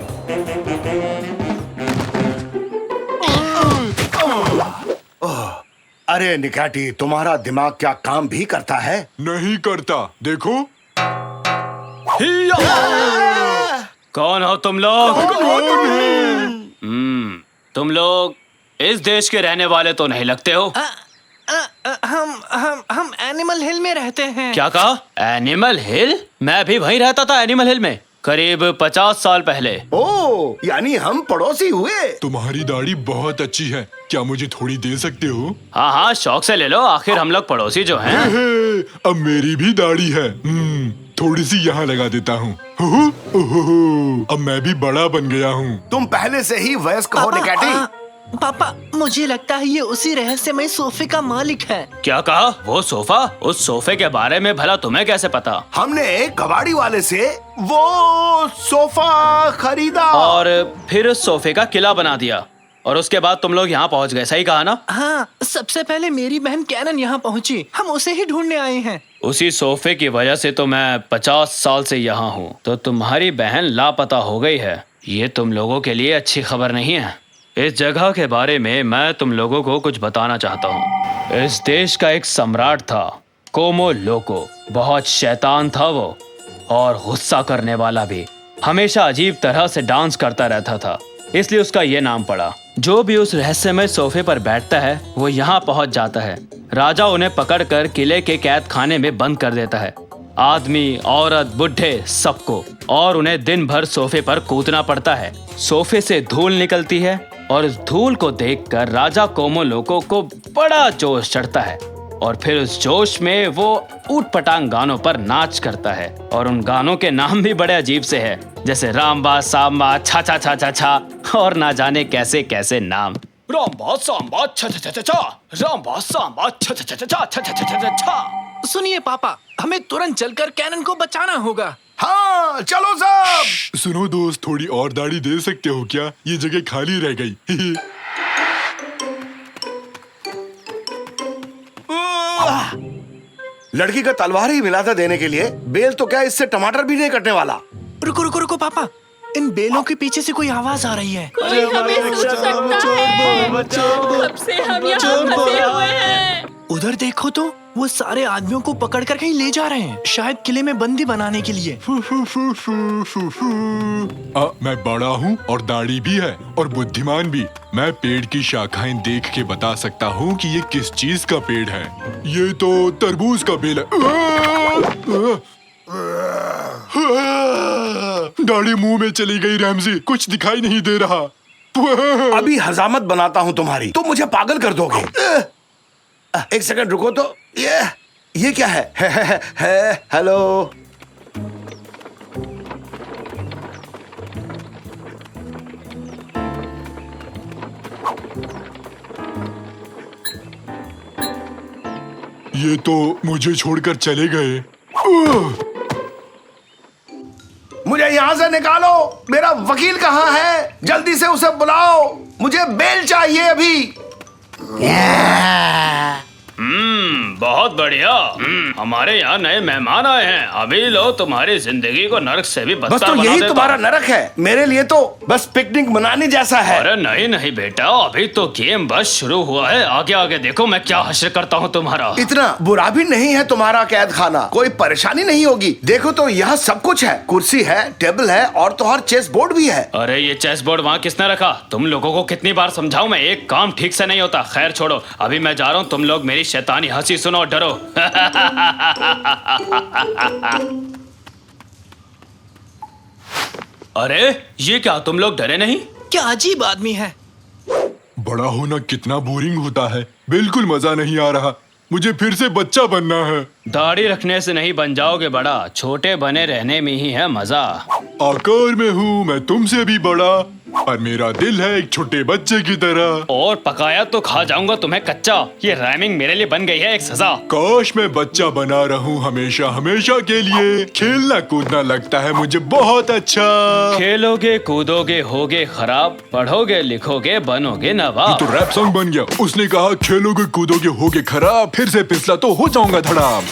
अरे निकैटी, तुम्हारा दिमाग क्या काम भी करता है? नहीं करता, देखो। कौन हो तुम लोग? तुम लोग इस देश के रहने वाले तो नहीं लगते हो। हम एनिमल हिल में रहते हैं। क्या कहा? एनिमल हिल? मैं भी वहीं रहता था, एनिमल हिल में। करीब 50 साल पहले। ओ, यानी हम पड़ोसी हुए। तुम्हारी दाढ़ी बहुत अच्छी है, क्या मुझे थोड़ी दे सकते हो? हाँ हाँ, शौक से ले लो, आखिर हम लोग पड़ोसी जो हैं। अब मेरी भी दाढ़ी है। थोड़ी सी यहाँ लगा देता हूँ। अब मैं भी बड़ा बन गया हूँ। तुम पहले से ही वयस्क हो निकैटी। पापा, मुझे लगता है ये उसी रहस्यमय सोफे का मालिक है। क्या कहा? वो सोफा? उस सोफे के बारे में भला तुम्हें कैसे पता? हमने एक कबाड़ी वाले से वो सोफा खरीदा और फिर उस सोफे का किला बना दिया, और उसके बाद तुम लोग यहाँ पहुँच गए, सही कहा ना? हाँ, सबसे पहले मेरी बहन कैनन यहाँ पहुँची, हम उसे ही ढूंढने आए हैं। उसी सोफे की वजह से तो मैं 50 साल से यहाँ हूँ। तो तुम्हारी बहन लापता हो गई है, ये तुम लोगों के लिए अच्छी खबर नहीं है। इस जगह के बारे में मैं तुम लोगों को कुछ बताना चाहता हूँ। इस देश का एक सम्राट था, कोमो लोको। बहुत शैतान था वो, और गुस्सा करने वाला भी। हमेशा अजीब तरह से डांस करता रहता था, इसलिए उसका ये नाम पड़ा। जो भी उस रहस्यमय सोफे पर बैठता है वो यहाँ पहुँच जाता है। राजा उन्हें पकड़कर किले के कैद खाने में बंद कर देता है, आदमी, औरत, बुढ़े, सबको, और उन्हें दिन भर सोफे पर कूदना पड़ता है। सोफे से धूल निकलती है, और उस धूल को देखकर राजा कोमो लोको को बड़ा जोश चढ़ता है, और फिर उस जोश में वो ऊट-पटांग गानों पर नाच करता है। और उन गानों के नाम भी बड़े अजीब से हैं, जैसे रामबा, सांबा, छा छा छा छा छा, और ना जाने कैसे कैसे नाम। रामबा सांबा छा छा छा छा छा, रामबा सांबा छा छा छा छा छा छा छा छा छा। सुनिए पापा, हमें तुरंत चलकर कैनन को बचाना होगा। हाँ, चलो सब। सुनो दोस्त, थोड़ी और दाढ़ी दे सकते हो क्या? ये जगह खाली रह गई। लड़की का तलवार ही मिला था देने के लिए, बेल तो क्या इससे टमाटर भी नहीं कटने वाला। रुको रुको रुको पापा, इन बेलों के पीछे से कोई आवाज आ रही है। कोई हमें सुन सकता है। कब से हम यहाँ फंसे हुए हैं। उधर देखो तो, वो सारे आदमियों को पकड़कर कहीं ले जा रहे हैं, शायद किले में बंदी बनाने के लिए। मैं बड़ा हूँ और दाढ़ी भी है और बुद्धिमान भी। मैं पेड़ की शाखाएं देख के बता सकता हूँ कि ये किस चीज का पेड़ है। ये तो तरबूज का बेल है। दाढ़ी मुंह में चली गई रैमजी, कुछ दिखाई नहीं दे रहा। अभी हजामत बनाता हूँ तुम्हारी, तुम मुझे पागल कर दोगे। एक सेकंड रुको तो, ये क्या है? हेलो। ये तो मुझे छोड़कर चले गए। मुझे यहाँ से निकालो। मेरा वकील कहाँ है? जल्दी से उसे बुलाओ, मुझे बेल चाहिए अभी। बहुत बढ़िया। हमारे यहाँ नए मेहमान आए हैं। अभी लो तुम्हारी जिंदगी को नरक से भी बदतर बस तो बना यही देता तुम्हारा हूँ। नरक है, मेरे लिए तो बस पिकनिक मनाने जैसा है। अरे नहीं नहीं बेटा, अभी तो गेम बस शुरू हुआ है। आगे आगे देखो मैं क्या हश्र करता हूँ तुम्हारा। इतना बुरा भी नहीं है तुम्हारा कैद खाना, कोई परेशानी नहीं होगी। देखो तो यहाँ सब कुछ है, कुर्सी है, टेबल है, और तो और चेस बोर्ड भी है। अरे ये चेस बोर्ड वहाँ किसने रखा? तुम लोगों को कितनी बार समझाऊं मैं, एक काम ठीक से नहीं होता। खैर छोड़ो, अभी मैं जा रहा हूँ। तुम लोग मेरी शैतानी हंसी सुनो और डरो। अरे ये क्या, तुम लोग डरे नहीं? क्या अजीब आदमी है। बड़ा होना कितना बोरिंग होता है, बिल्कुल मजा नहीं आ रहा। मुझे फिर से बच्चा बनना है। दाढ़ी रखने से नहीं बन जाओगे बड़ा, छोटे बने रहने में ही है मजा। आकार में हूँ मैं तुमसे भी बड़ा, पर मेरा दिल है एक छोटे बच्चे की तरह। और पकाया तो खा जाऊंगा तुम्हें कच्चा। ये राइमिंग मेरे लिए बन गई है एक सजा। काश मैं बच्चा बना रहूं हमेशा हमेशा के लिए। खेलना कूदना लगता है मुझे बहुत अच्छा। खेलोगे कूदोगे होगे खराब, पढ़ोगे लिखोगे बनोगे नवाब। तो रैप सॉन्ग बन गया। उसने कहा खेलोगे कूदोगे होगे खराब, फिर से फिसला तो हो जाऊंगा धड़ाम।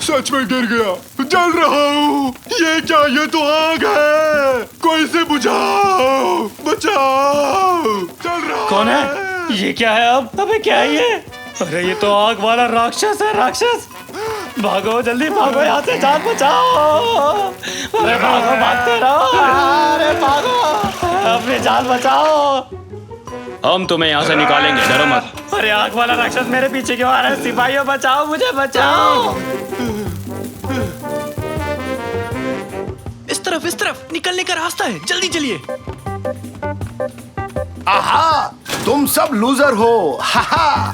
सच में गिर गया, जल रहा हूँ। ये क्या, ये तो आग है। कोई से बुझाओ, बचाओ, चल रहा कौन है? ये क्या है अब? अबे क्या है ये? अरे ये तो आग वाला राक्षस है, राक्षस। भागो जल्दी भागो यहाँ से, जान बचाओ। अरे भागो, भागते रहो। अरे भागो, अपनी जान बचाओ। हम तुम्हें यहाँ से निकालेंगे, डरो मत। अरे आग वाला राक्षस मेरे पीछे क्यों आ रहा है? सिपाहियों बचाओ मुझे, बचाओ। इस तरफ निकलने का रास्ता है, जल्दी चलिए। आहा, तुम सब लूजर हो। हाहा।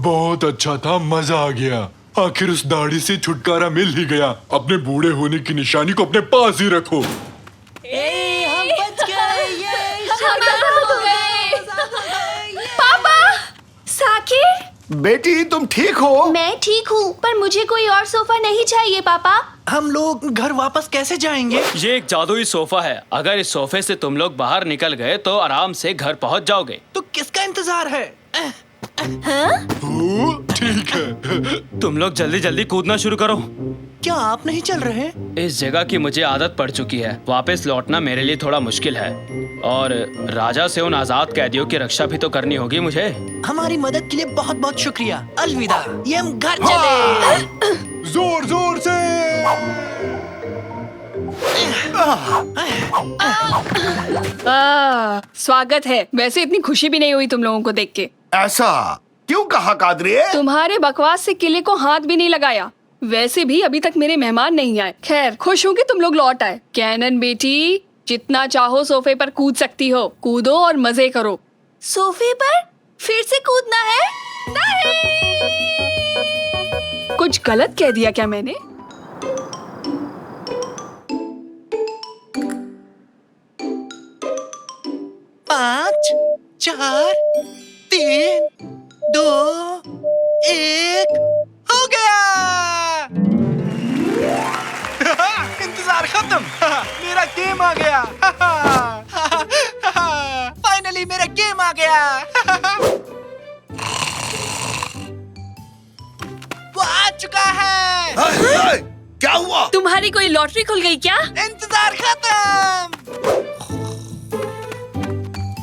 बहुत अच्छा था, मजा आ गया। आखिर उस दाढ़ी से छुटकारा मिल ही गया। अपने बूढ़े होने की निशानी को अपने पास ही रखो। हम बच गए, पापा, साकिर, बेटी तुम ठीक हो? मैं ठीक हूँ, पर मुझे कोई और सोफा नहीं चाहिए पापा। हम लोग घर वापस कैसे जाएंगे? ये एक जादुई सोफा है। अगर इस सोफे से तुम लोग बाहर निकल गए तो आराम से घर पहुंच जाओगे। तो किसका इंतजार है? ठीक है। तुम लोग जल्दी जल्दी कूदना शुरू करो। क्या आप नहीं चल रहे? इस जगह की मुझे आदत पड़ चुकी है। वापस लौटना मेरे लिए थोड़ा मुश्किल है, और राजा से उन आजाद कैदियों की रक्षा भी तो करनी होगी मुझे। हमारी मदद के लिए बहुत बहुत शुक्रिया। अलविदा। ये हम घर चले। जोर जोर से। स्वागत है। वैसे इतनी खुशी भी नहीं हुई तुम लोगों को देख के। ऐसा क्यों कहा कादरी? तुम्हारे बकवास से किले को हाथ भी नहीं लगाया। वैसे भी अभी तक मेरे मेहमान नहीं आए। खैर, खुश हूँ कि तुम लोग लौट आए। कैनन बेटी, जितना चाहो सोफे पर कूद सकती हो। कूदो और मजे करो। सोफे पर फिर से कूदना है? नहीं। कुछ गलत कह दिया क्या मैंने? पाँच, 4, 3, 2, 1, हो गया। इंतजार खत्म। मेरा गेम आ गया। फाइनली मेरा गेम आ गया। वो आ चुका है। क्या हुआ? तुम्हारी कोई लॉटरी खुल गई क्या? इंतजार खत्म।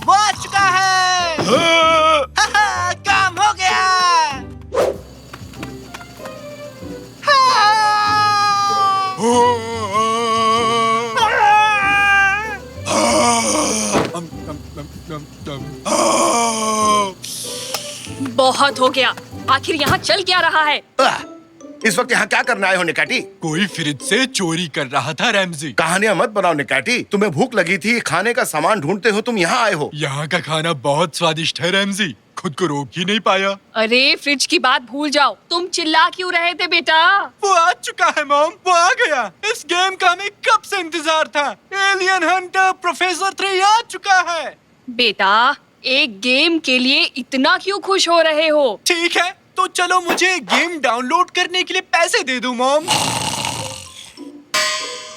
वो आ चुका है। काम हो गया। बहुत हो गया। आखिर यहाँ चल क्या रहा है? इस वक्त यहाँ क्या करने आए हो निकाटी? कोई फ्रिज से चोरी कर रहा था रैमजी। कहानियां मत बनाओ निकाटी। तुम्हें भूख लगी थी, खाने का सामान ढूंढते हो, तुम यहाँ आए हो। यहाँ का खाना बहुत स्वादिष्ट है रैमजी, खुद को रोक ही नहीं पाया। अरे फ्रिज की बात भूल जाओ। तुम चिल्ला क्यों रहे थे बेटा? वो आ चुका है मॉम, वो आ गया। इस गेम का हमें कब से इंतजार था। एलियन हंटर प्रोफेसर 3 आ चुका है। बेटा, एक गेम के लिए इतना क्यों खुश हो रहे हो? ठीक है, तो चलो मुझे गेम डाउनलोड करने के लिए पैसे दे दो मॉम।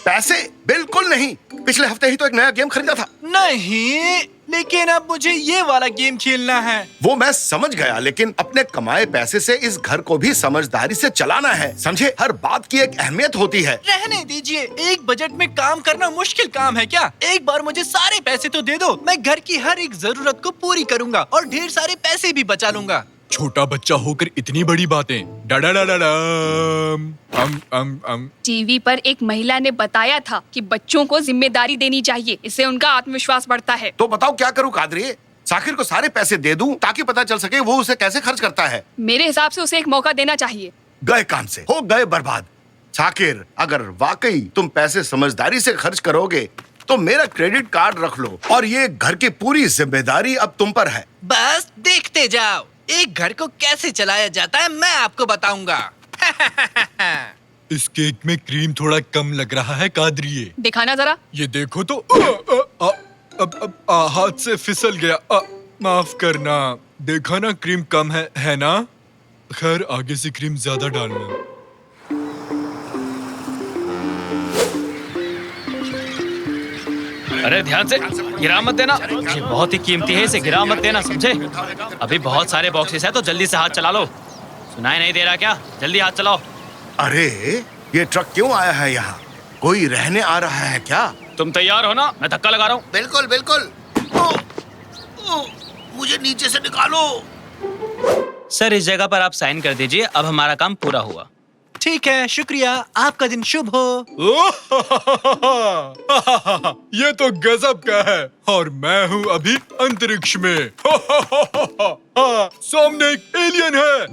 पैसे? बिल्कुल नहीं। पिछले हफ्ते ही तो एक नया गेम खरीदा था। नहीं, लेकिन अब मुझे ये वाला गेम खेलना है। वो मैं समझ गया, लेकिन अपने कमाए पैसे से इस घर को भी समझदारी से चलाना है, समझे? हर बात की एक अहमियत होती है। रहने दीजिए, एक बजट में काम करना मुश्किल काम है क्या? एक बार मुझे सारे पैसे तो दे दो, मैं घर की हर एक जरूरत को पूरी करूंगा और ढेर सारे पैसे भी बचा लूंगा। छोटा बच्चा होकर इतनी बड़ी बातें। टीवी पर एक महिला ने बताया था कि बच्चों को जिम्मेदारी देनी चाहिए, इससे उनका आत्मविश्वास बढ़ता है। तो बताओ क्या करूं कादरी? साकिर को सारे पैसे दे दूं ताकि पता चल सके वो उसे कैसे खर्च करता है। मेरे हिसाब से उसे एक मौका देना चाहिए। गए काम से, हो गए बर्बाद। साकिर, अगर वाकई तुम पैसे समझदारी से खर्च करोगे तो मेरा क्रेडिट कार्ड रख लो, और ये घर की पूरी जिम्मेदारी अब तुम पर है। बस देखते जाओ, एक घर को कैसे चलाया जाता है मैं आपको बताऊंगा। इस केक में क्रीम थोड़ा कम लग रहा है कादरिए। दिखाना जरा। ये देखो तो। हाथ से फिसल गया। माफ करना। देखा ना, क्रीम कम है ना? खैर, आगे से क्रीम ज्यादा डालना। अरे ध्यान से, गिरा मत देना। ये बहुत ही कीमती है, इसे गिरा मत देना, समझे? अभी बहुत सारे बॉक्सेस हैं, तो जल्दी से हाथ चला लो। सुनाई नहीं दे रहा क्या? जल्दी हाथ चलाओ। अरे ये ट्रक क्यों आया है यहाँ? कोई रहने आ रहा है क्या? तुम तैयार हो ना? मैं धक्का लगा रहा हूँ। बिल्कुल बिल्कुल। मुझे नीचे से निकालो। सर, इस जगह पर आप साइन कर दीजिए। अब हमारा काम पूरा हुआ। ठीक है, शुक्रिया। आपका दिन शुभ हो। ये तो गजब का है और मैं हूँ अभी अंतरिक्ष में। सामने एक एलियन है।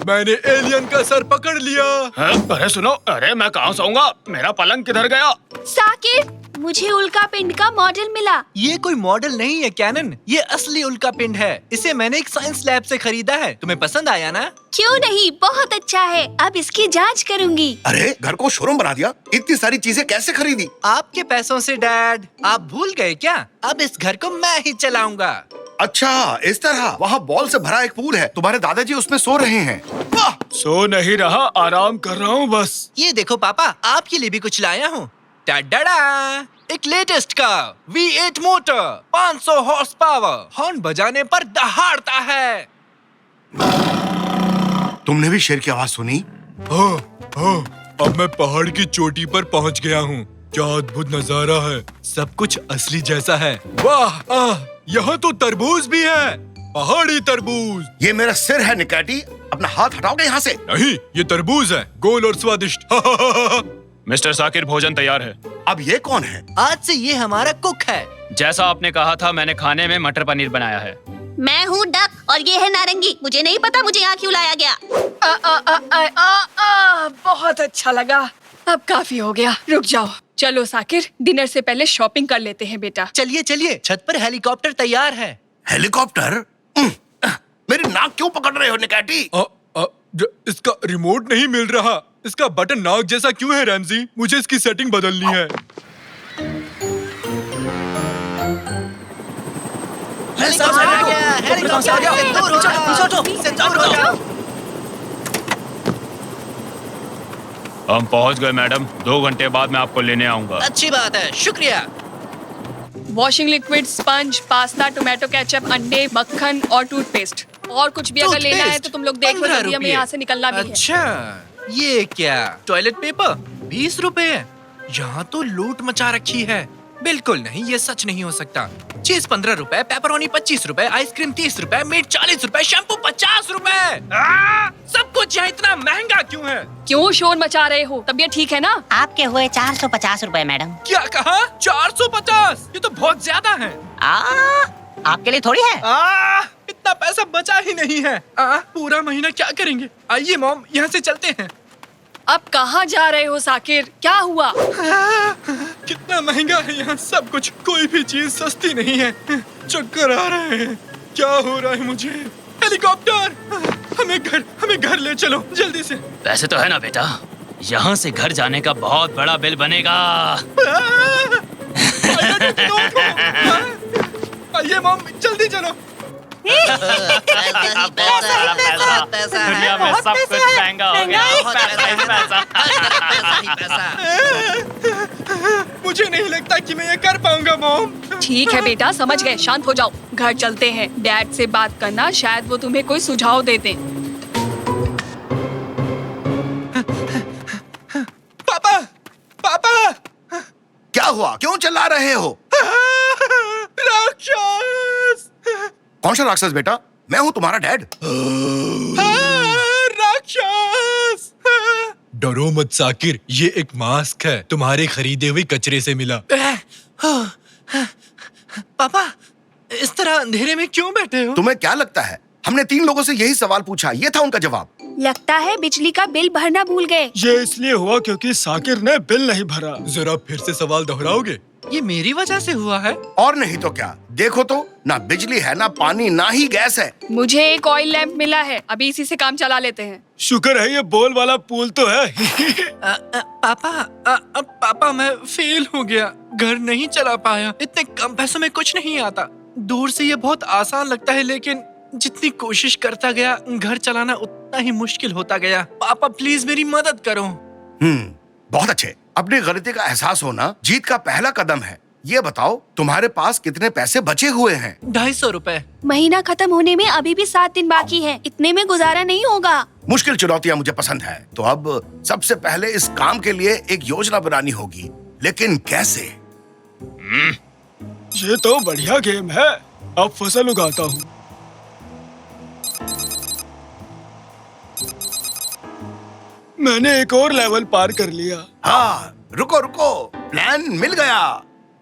मैंने एलियन का सर पकड़ लिया। अरे सुनो, अरे मैं कहाँ सोऊंगा? मेरा पलंग किधर गया? साकिब, मुझे उल्का पिंड का मॉडल मिला। ये कोई मॉडल नहीं है कैनन, ये असली उल्का पिंड है। इसे मैंने एक साइंस लैब से खरीदा है। तुम्हें पसंद आया ना? क्यों नहीं, बहुत अच्छा है। अब इसकी जांच करूंगी। अरे घर को शोरूम बना दिया। इतनी सारी चीजें कैसे खरीदी? आपके पैसों से डैड। आप भूल गए क्या? अब इस घर को मैं ही चलाऊंगा। अच्छा, इस तरह। वहाँ बॉल से भरा एक पूल है। तुम्हारे दादाजी उसमें सो रहे हैं। वाह! सो नहीं रहा, आराम कर रहा हूँ बस। ये देखो पापा, आपके लिए भी कुछ लाया हूँ। टाडा! एक लेटेस्ट का V8 motor, 500 horse power, horn बजाने पर दहाड़ता है। तुमने भी शेर की आवाज सुनी? अब मैं पहाड़ की चोटी पर पहुंच गया हूँ। क्या अद्भुत नजारा है, सब कुछ असली जैसा है। वाह! यहाँ तो तरबूज भी है, पहाड़ी तरबूज। ये मेरा सिर है निकैटी, अपना हाथ हटाओगे यहाँ से। नहीं, ये तरबूज है, गोल और स्वादिष्ट। मिस्टर साकिर, भोजन तैयार है। अब ये कौन है? आज से ये हमारा कुक है। जैसा आपने कहा था, मैंने खाने में मटर पनीर बनाया है। मैं हूँ डक और ये है नारंगी। मुझे नहीं पता मुझे यहाँ क्यों लाया गया। बहुत अच्छा लगा। अब काफी हो गया, रुक जाओ। चलो साकिर, डिनर से पहले शॉपिंग कर लेते हैं बेटा। चलिए चलिए, छत पर हेलीकॉप्टर तैयार है। हेलीकॉप्टर? मेरी नाक क्यों पकड़ रहे हो निकैटी? इसका रिमोट नहीं मिल रहा। इसका बटन नाक जैसा क्यों है रैमजी? मुझे इसकी सेटिंग बदलनी है। हम पहुंच गए मैडम। 2 घंटे बाद मैं आपको लेने आऊंगा। अच्छी बात है, शुक्रिया। Washing liquid, sponge, pasta, tomato ketchup, अंडे, मक्खन और टूथपेस्ट। और कुछ भी अगर लेना है तो तुम लोग देख लो, जल्दी हमें यहाँ से निकलना भी है। अच्छा, ये क्या? टॉयलेट पेपर 20 रुपए। यहाँ तो लूट मचा रखी है। बिल्कुल नहीं, ये सच नहीं हो सकता। चीज 15 रुपए, पेपरोनी 25 रुपए, आइसक्रीम 30 रुपए, मीट 40 रुपए, शैम्पू 50 रुपए। सब कुछ यहाँ इतना महंगा क्यों है? क्यों शोर मचा रहे हो? तबीयत ठीक है ना? आपके हुए 450 रुपए मैडम। क्या कहा? 450? ये तो बहुत ज्यादा है। आपके लिए थोड़ी है। इतना पैसा बचा ही नहीं है। पूरा महीना क्या करेंगे? आइए मॉम, यहाँ से चलते हैं। अब कहाँ जा रहे हो साकिर? क्या हुआ? कितना महंगा है यहाँ सब कुछ। कोई भी चीज सस्ती नहीं है। चक्कर आ रहे हैं। क्या हो रहा है मुझे? हेलीकॉप्टर! हमें घर ले चलो जल्दी से। वैसे तो है ना बेटा, यहाँ से घर जाने का बहुत बड़ा बिल बनेगा। आइए मॉम, जल्दी चलो। दुनिया में सब कुछ महंगा हो गया। पैसा। मुझे नहीं लगता कि मैं ये कर पाऊंगा मॉम। ठीक है बेटा, समझ गए, शांत हो जाओ। घर चलते हैं। डैड से बात करना, शायद वो तुम्हें कोई सुझाव दे दें। पापा! क्या हुआ? क्यों चिल्ला रहे हो? राक्षस! कौन सा राक्षस बेटा? मैं हूँ तुम्हारा डैड। राक्षस! डरो मत साकिर, ये एक मास्क है, तुम्हारे खरीदे हुए कचरे से मिला। पापा, इस तरह अंधेरे में क्यों बैठे हो? तुम्हें क्या लगता है? हमने 3 लोगों से यही सवाल पूछा, ये था उनका जवाब। लगता है बिजली का बिल भरना भूल गए। ये इसलिए हुआ क्योंकि साकिर ने बिल नहीं भरा। जरा फिर से सवाल दोहराओगे? ये मेरी वजह से हुआ है। और नहीं तो क्या। देखो तो, ना बिजली है, ना पानी, ना ही गैस है। मुझे एक ऑयल लैंप मिला है, अभी इसी से काम चला लेते हैं। शुक्र है ये बॉल वाला पूल तो है। पापा मैं फेल हो गया, घर नहीं चला पाया। इतने कम पैसों में कुछ नहीं आता। दूर से ये बहुत आसान लगता है, लेकिन जितनी कोशिश करता गया घर चलाना उतना ही मुश्किल होता गया। पापा प्लीज मेरी मदद करो। बहुत अच्छे। अपनी गलती का एहसास होना जीत का पहला कदम है। ये बताओ, तुम्हारे पास कितने पैसे बचे हुए हैं? 250 रुपए। महीना खत्म होने में अभी भी 7 दिन बाकी है। इतने में गुजारा नहीं होगा। मुश्किल चुनौतियां मुझे पसंद है। तो अब सबसे पहले इस काम के लिए एक योजना बनानी होगी, लेकिन कैसे? ये तो बढ़िया गेम है। अब फसल उगाता हूँ। मैंने एक और लेवल पार कर लिया। हाँ, रुको रुको, प्लान मिल गया।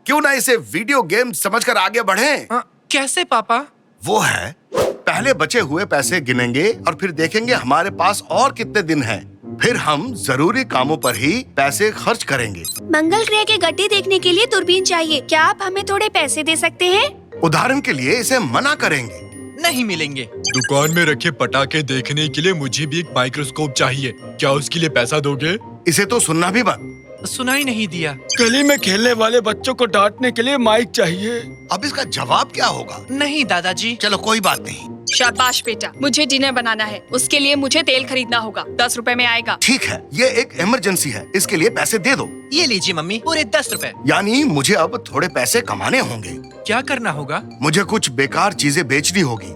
क्यों ना इसे वीडियो गेम समझकर आगे बढ़ें? कैसे पापा? वो है, पहले बचे हुए पैसे गिनेंगे और फिर देखेंगे हमारे पास और कितने दिन हैं। फिर हम जरूरी कामों पर ही पैसे खर्च करेंगे। मंगल ग्रह के गड्ढे देखने के लिए दूरबीन चाहिए। क्या आप हमें थोड़े पैसे दे सकते हैं? उदाहरण के लिए इसे मना करेंगे। नहीं मिलेंगे। दुकान में रखे पटाखे देखने के लिए मुझे भी एक माइक्रोस्कोप चाहिए। क्या उसके लिए पैसा दोगे? इसे तो सुनना भी बंद। सुनाई नहीं दिया। गली में खेलने वाले बच्चों को डांटने के लिए माइक चाहिए। अब इसका जवाब क्या होगा? नहीं दादाजी। चलो कोई बात नहीं। शाबाश बेटा, मुझे डिनर बनाना है। उसके लिए मुझे तेल खरीदना होगा। 10 रुपए में आएगा। ठीक है, ये एक इमरजेंसी है, इसके लिए पैसे दे दो। ये लीजिए मम्मी, पूरे 10 रुपए। यानी मुझे अब थोड़े पैसे कमाने होंगे। क्या करना होगा? मुझे कुछ बेकार चीजें बेचनी होगी।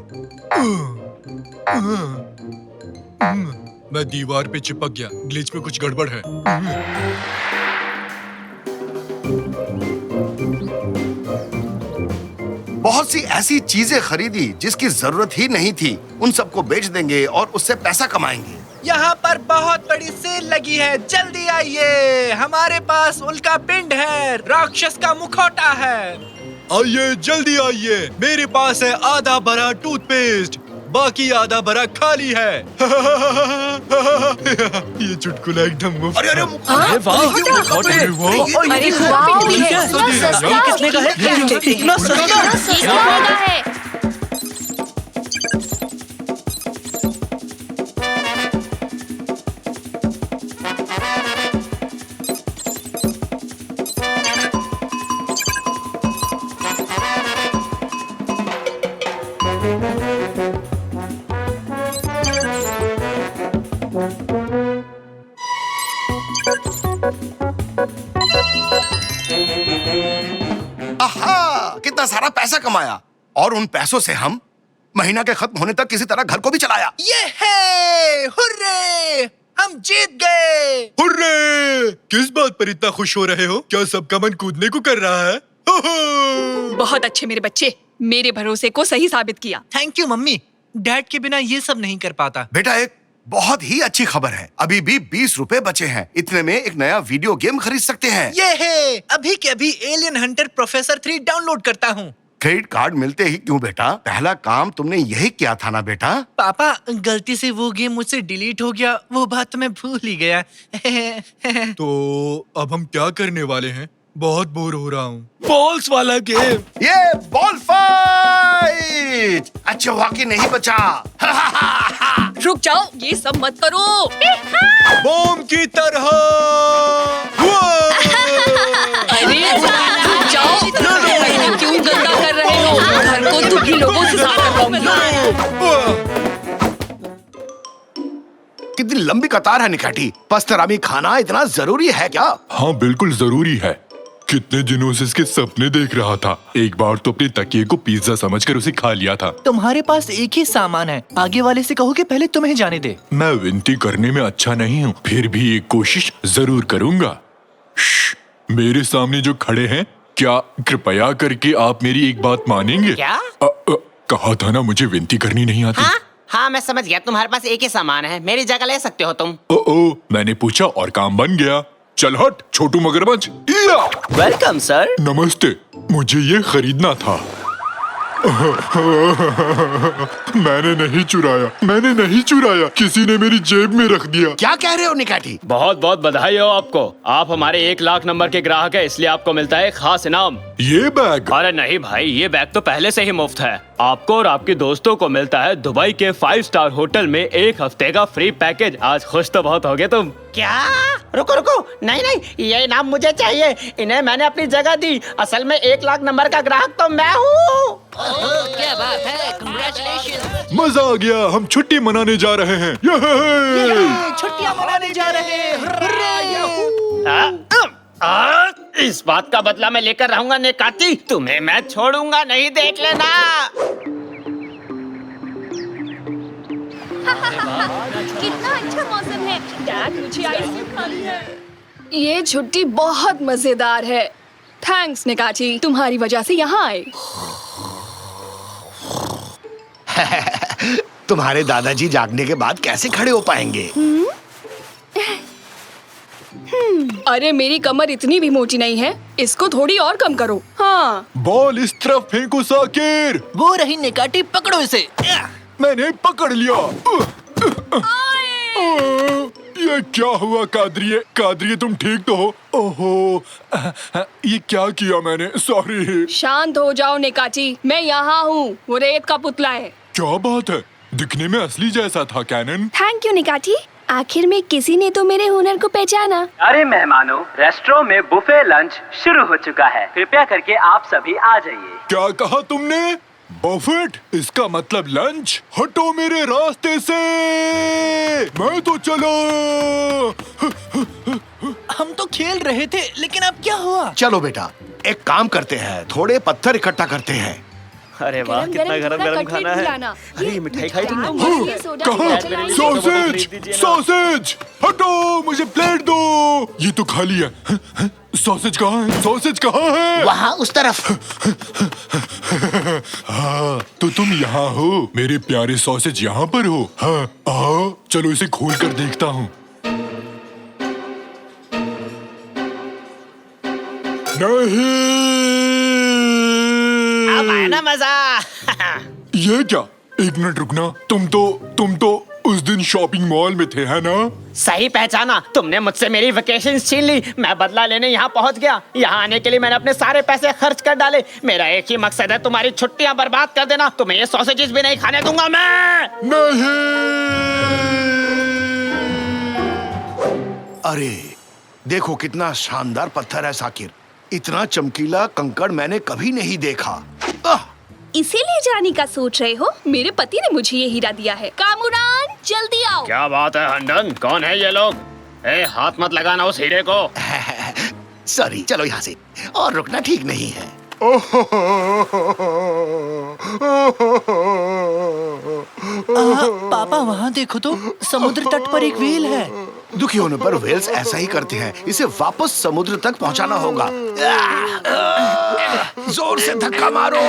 मैं दीवार पे चिपक गया। ग्लिच में कुछ गड़बड़ है। बहुत सी ऐसी चीजें खरीदी जिसकी जरूरत ही नहीं थी। उन सबको बेच देंगे और उससे पैसा कमाएंगे। यहाँ पर बहुत बड़ी सेल लगी है, जल्दी आइए। हमारे पास उल्का पिंड है, राक्षस का मुखौटा है। आइए, जल्दी आइए। मेरे पास है आधा भरा टूथपेस्ट, बाकी आधा भरा खाली है। ये चुटकुला एकदम मुफ्त। अरे है। वाह, अरे वाह, अरे वाह, भी है। कितने का है? इतना सस्ता? महंगा है। आहा, कितना सारा पैसा कमाया और उन पैसों से हम महीना के खत्म होने तक किसी तरह घर को भी चलाया। ये है, हुर्रे! हम जीत गए। हुर्रे! किस बात पर इतना खुश हो रहे हो? क्या सबका मन कूदने को कर रहा है? बहुत अच्छे मेरे बच्चे, मेरे भरोसे को सही साबित किया। Thank you mummy. डैड के बिना ये सब नहीं कर पाता। बेटा, एक बहुत ही अच्छी खबर है। अभी भी 20 रुपए बचे हैं। इतने में एक नया वीडियो गेम खरीद सकते हैं। ये है, अभी के अभी एलियन हंटर प्रोफेसर 3 डाउनलोड करता हूँ। क्रेडिट कार्ड मिलते ही क्यों बेटा? पहला काम तुमने यही किया था ना बेटा? पापा, गलती से वो गेम मुझसे डिलीट हो गया। वो बात तो मैं भूल ही गया। तो अब हम क्या करने वाले हैं? बहुत बोर हो रहा हूँ। बॉल्स वाला गेम। ये बॉल फाइट अच्छा वाकई नहीं बचा। रुक जाओ, ये सब मत करो। बॉम्ब की तरह। अरे रुक जाओ, क्यों गंदा कर रहे हो? घर को दुखी लोगों से साफ करवाऊंगी। कितनी लंबी कतार है निकाटी। पस्तरामी खाना इतना जरूरी है क्या? हाँ, बिल्कुल जरूरी है। कितने दिनों से इसके सपने देख रहा था। एक बार तो अपने तकिए को पिज्जा समझकर उसे खा लिया था। तुम्हारे पास एक ही सामान है। आगे वाले से कहो कि पहले तुम्हें जाने दे। मैं विनती करने में अच्छा नहीं हूँ, फिर भी एक कोशिश जरूर करूँगा। मेरे सामने जो खड़े हैं, क्या कृपया करके आप मेरी एक बात मानेंगे? क्या? कहा था ना मुझे विनती करनी नहीं आती। हाँ, मैं समझ गया। तुम्हारे पास एक ही सामान है, मेरी जगह ले सकते हो तुम। ओ, मैंने पूछा और काम बन गया। चल हट छोटू मगरमच्छ। Welcome sir. नमस्ते, मुझे ये खरीदना था। मैंने नहीं चुराया, किसी ने मेरी जेब में रख दिया। क्या कह रहे हो निकाटी? बहुत बहुत बधाई हो आपको। आप हमारे 1 लाख नंबर के ग्राहक है, इसलिए आपको मिलता है खास इनाम। ये बैग? अरे नहीं भाई, ये बैग तो पहले से ही मुफ्त है। आपको और आपके दोस्तों को मिलता है दुबई के 5 स्टार होटल में 1 हफ्ते का फ्री पैकेज। आज खुश तो बहुत होगे तुम। क्या? रुको रुको, नहीं नहीं, ये इनाम मुझे चाहिए। इन्हें मैंने अपनी जगह दी। असल में 1 लाख नंबर का ग्राहक तो मैं हूँ। क्या बात है, कांग्रेचुलेशन। मजा आ गया, हम छुट्टी मनाने जा रहे हैं। छुट्टियां मनाने जा रहे हैं। इस बात का बदला मैं लेकर रहूंगा नेकाती। तुम्हें मैं छोड़ूंगा नहीं, देख लेना। कितना अच्छा मौसम है। डैड, मुझे आइसक्रीम खानी है। ये छुट्टी बहुत मजेदार है। थैंक्स निकाची, तुम्हारी वजह से यहाँ आए। तुम्हारे दादाजी जागने के बाद कैसे खड़े हो पाएंगे? अरे मेरी कमर इतनी भी मोटी नहीं है, इसको थोड़ी और कम करो। हाँ, बॉल इस तरफ फेंको साकिर। वो रही निकाटी, पकड़ो इसे। मैंने पकड़ लिया। ये क्या हुआ कादरिए? कादरिए तुम ठीक तो हो? ओहो, ये क्या किया मैंने? सॉरी। शांत हो जाओ निकाची, मैं यहाँ हूँ। वो रेत का पुतला है। क्या बात है, दिखने में असली जैसा था कैनन। थैंक यू निकाची, आखिर में किसी ने तो मेरे हुनर को पहचाना। अरे मेहमानों, रेस्टोरेंट में बुफे लंच शुरू हो चुका है। कृपया करके आप सभी आ जाइए। क्या कहा तुमने? बफेट? इसका मतलब लंच? हटो मेरे रास्ते से, मैं तो चला। हम तो खेल रहे थे, लेकिन अब क्या हुआ? चलो बेटा, एक काम करते हैं, थोड़े पत्थर इकट्ठा करते हैं। अरे वाह, कितना गरम गरम खाना है। अरे ये मिठाई खाई तुमने? कहाँ? सॉसेज, सॉसेज, हटो, मुझे प्लेट दो। ये तो खाली है। सॉसेज कहाँ है? सॉसेज कहाँ है? वहाँ उस तरफ। हाँ, तो तुम यहाँ हो। मेरे प्यारे सॉसेज यहाँ पर हो। हाँ, आओ, चलो इसे खोल कर देखता हूँ। नहीं, अब आया ना मजा। ये क्या? एक मिनट रुकना। तुम तो उस दिन शॉपिंग मॉल में थे, है ना? सही पहचाना, तुमने मुझसे मेरी वेकेशन छीन ली। मैं बदला लेने यहाँ पहुँच गया। यहाँ आने के लिए मैंने अपने सारे पैसे खर्च कर डाले। मेरा एक ही मकसद है, तुम्हारी छुट्टियाँ बर्बाद कर देना। तुम्हें ये सॉसेजेस भी नहीं खाने दूंगा मैं। नहीं। अरे देखो कितना शानदार पत्थर है साकिर। इतना चमकीला कंकड़ मैंने कभी नहीं देखा। इसे ले जाने का सोच रहे हो? मेरे पति ने मुझे ये हीरा दिया है। कामुरान, जल्दी आओ। क्या बात है हंडन? कौन है ये लोग? ए, हाथ मत लगाना उस हीरे को। सॉरी, चलो यहाँ से। और रुकना ठीक नहीं है। पापा वहाँ देखो तो, समुद्र तट पर एक व्हेल है। दुखी होने पर व्हेल्स ऐसा ही करते हैं। इसे वापस समुद्र तक पहुँचाना होगा। जोर से धक्का मारो।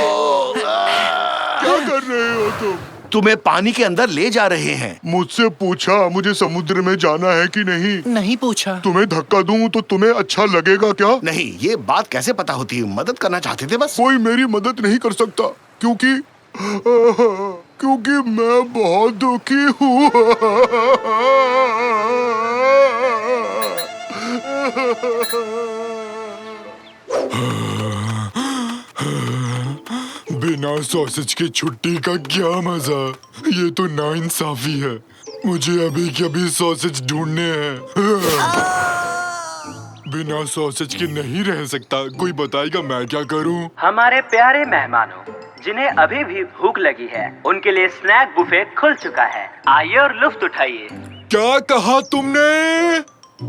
क्या कर रहे हो तुम? तुम्हें पानी के अंदर ले जा रहे हैं। मुझसे पूछा मुझे समुद्र में जाना है कि नहीं? नहीं पूछा। तुम्हें धक्का दूं तो तुम्हें अच्छा लगेगा क्या? नहीं, ये बात कैसे पता होती है? मदद करना चाहते थे बस। कोई मेरी मदद नहीं कर सकता क्योंकि मैं बहुत दुखी हूँ। बिना सॉसेज की छुट्टी का क्या मजा। ये तो नाइंसाफी है। मुझे अभी के अभी सॉसेज ढूंढने हैं। बिना सॉसेज के नहीं रह सकता। कोई बताएगा मैं क्या करूं? हमारे प्यारे मेहमानों, जिन्हें अभी भी भूख लगी है, उनके लिए स्नैक बुफे खुल चुका है। आइए और लुफ्त उठाइए। क्या कहा तुमने?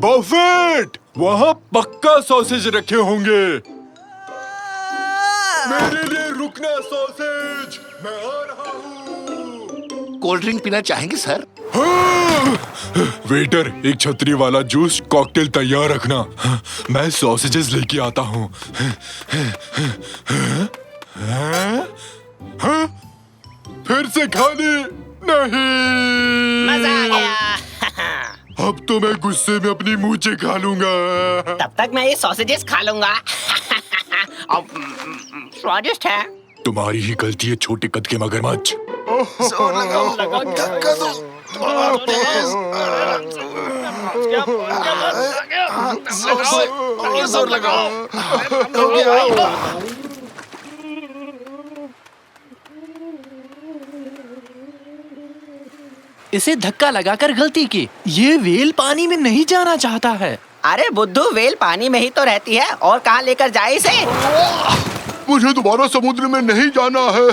बफेट? वहाँ पक्का सॉसेज रखे होंगे। मेरे लिए रुकना सॉसेज, मैं आ रहा हूँ। कोल्ड ड्रिंक पीना चाहेंगे सर? वेटर, एक छतरी वाला जूस कॉकटेल तैयार रखना। मैं सॉसेजेस लेके आता हूँ। फिर से खाली नहीं। मजा आ गया। अब तो मैं गुस्से में अपनी मूंछें खा लूंगा। तब तक मैं ये सॉसेजेस खा लूंगा। स्वादिष्ट है। तुम्हारी ही गलती है छोटे कद के मगरमच्छ। जोर लगाओ, धक्का दो। जोर लगाओ। इसे धक्का लगाकर गलती की। ये व्हेल पानी में नहीं जाना चाहता है। अरे बुद्धू, व्हेल पानी में ही तो रहती है, और कहाँ लेकर जाए इसे? मुझे दोबारा समुद्र में नहीं जाना है।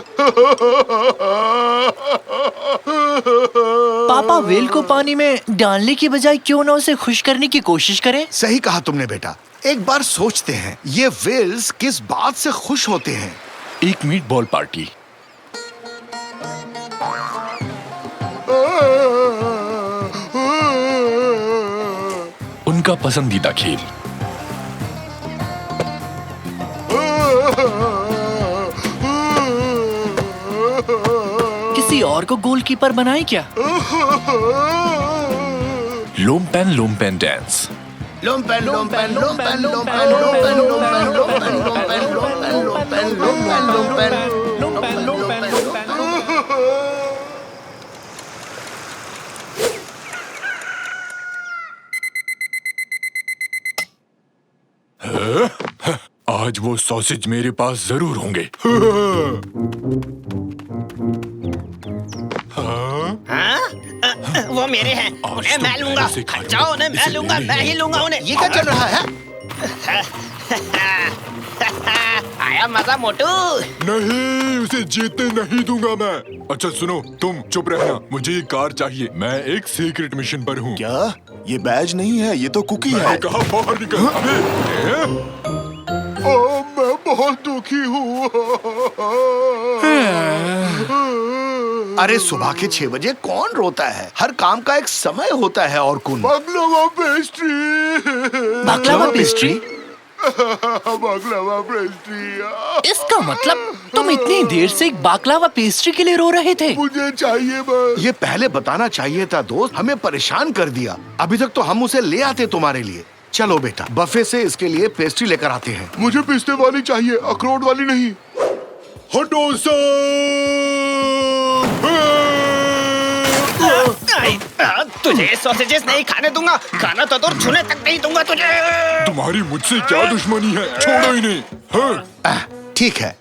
पापा व्हेल को पानी में डालने की बजाय क्यों ना उसे खुश करने की कोशिश करें? सही कहा तुमने बेटा। एक बार सोचते हैं, ये व्हेल्स किस बात से खुश होते हैं? एक मीट बॉल पार्टी। उनका पसंदीदा खेल। किसी और को गोलकीपर बनाए क्या? लोमपेन dance. Lumpen lumpen lumpen lumpen lumpen lumpen lumpen lumpen lumpen lumpen lumpen lumpen. आज वो सॉसेज मेरे पास जरूर होंगे। वो मेरे हैं, उन्हें मैं लूंगा। जाओ, उन्हें मैं लूंगा, मैं ही लूंगा उन्हें। ये क्या चल रहा है? आया मजा मोटू। नहीं, उसे जीतने नहीं दूंगा मैं। अच्छा सुनो, तुम चुप रहना, मुझे ये कार चाहिए। मैं एक सीक्रेट मिशन पर हूँ। क्या? ये बैज नहीं है, ये तो कुकी है। कहा बाहर निकल। मैं बहुत दुखी हूँ। अरे सुबह के 6 बजे कौन रोता है? हर काम का एक समय होता है। और कुन बाकलावा पेस्ट्री। बाकलावा पेस्ट्री? बाकलावा पेस्ट्री। इसका मतलब तुम इतनी देर से एक बाकलावा पेस्ट्री के लिए रो रहे थे? मुझे चाहिए बस। ये पहले बताना चाहिए था दोस्त, हमें परेशान कर दिया। अभी तक तो हम उसे ले आते तुम्हारे लिए। चलो बेटा, बफे से इसके लिए पेस्ट्री लेकर आते हैं। मुझे पिस्ते वाली चाहिए, अखरोट वाली नहीं। हटो तुझे सॉसेजेस नहीं खाने दूंगा, खाना तो दूर छूने तक नहीं दूंगा तुझे। तुम्हारी मुझसे क्या दुश्मनी है? छोड़ो ही नहीं। हाँ? ठीक है,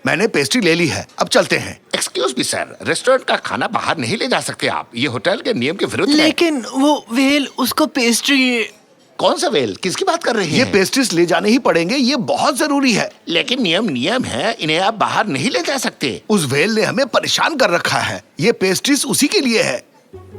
मैंने पेस्ट्री ले ली है, अब चलते हैं। एक्सक्यूज मी सर, रेस्टोरेंट का खाना बाहर नहीं ले जा सकते आप, ये होटल के नियम के विरुद्ध है। लेकिन वो वेल उसको पेस्ट्री। कौन सा वेल? किसकी बात कर रही है? ये पेस्ट्रीज ले जाने ही पड़ेंगे, ये बहुत जरूरी है। लेकिन नियम है, इन्हें आप बाहर नहीं ले जा सकते। उस वेल ने हमें परेशान कर रखा है, ये पेस्ट्रीज उसी के लिए है।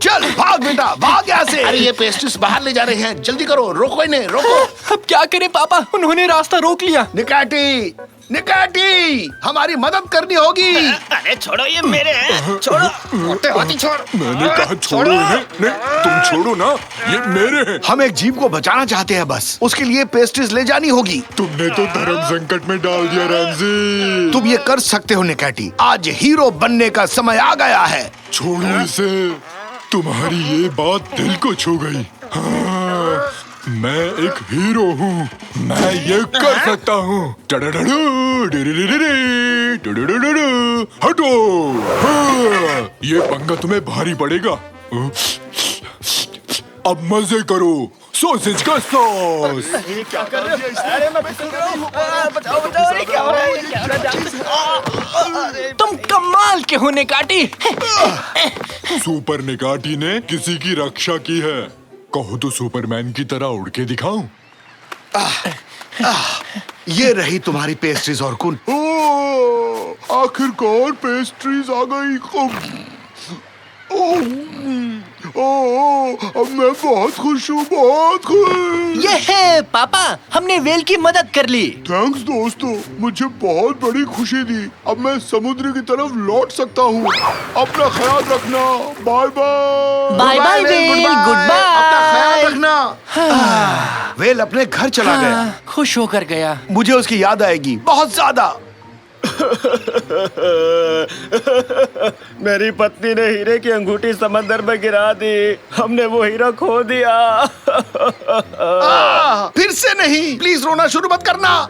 चल भाग बेटा, भाग यहाँ से। अरे ये पेस्ट्रीज बाहर ले जा रहे हैं, जल्दी करो, रोको इन्हें, रोको। अब क्या करें पापा, उन्होंने रास्ता रोक लिया। निकाटी, निकाटी, हमारी मदद करनी होगी। अरे छोड़ो, ये मेरे हैं, छोड़ो। होते होती छोड़। मैंने कहा छोड़ो इन्हें। नहीं, तुम छोड़ो ना, ये मेरे हैं। हम एक जीव को बचाना चाहते हैं बस, उसके लिए पेस्ट्रीज ले जानी होगी। तुमने तो धर्म संकट में डाल दिया रैमजी। तुम ये कर सकते हो निकाटी, आज हीरो बनने का समय आ गया है। छोड़ो इसे, तुम्हारी ये बात दिल को छू गई। हाँ, मैं एक हीरो हूँ, मैं ये कर सकता हूँ। हटो। हाँ, ये पंगा तुम्हें भारी पड़ेगा। अब मजे करो, सॉसेज का सॉस। क्या कर रहे हो? अरे मैं बचाओ, अरे क्या हो रहा है? तुम कमाल के हो निकाटी। सुपर निकाटी ने किसी की रक्षा की है। कहो तो सुपरमैन की तरह उड़ के दिखाऊं? ये रही तुम्हारी पेस्ट्रीज और कुन। आखिरकार पेस्ट्रीज आ गई। अब मैं बहुत खुश हूँ, बहुत खुश। ये है पापा, हमने वेल की मदद कर ली। थैंक्स दोस्तों, मुझे बहुत बड़ी खुशी दी। अब मैं समुद्र की तरफ लौट सकता हूँ। अपना ख्याल रखना, bye bye. Bye bye well, good अपना ख्याल बाय। रखना। वेल अपने घर चला गया। खुश होकर गया। मुझे उसकी याद आएगी बहुत ज्यादा। मेरी पत्नी ने हीरे की अंगूठी समंदर में गिरा दी, हमने वो हीरा खो दिया। फिर से नहीं, प्लीज रोना शुरू मत करना।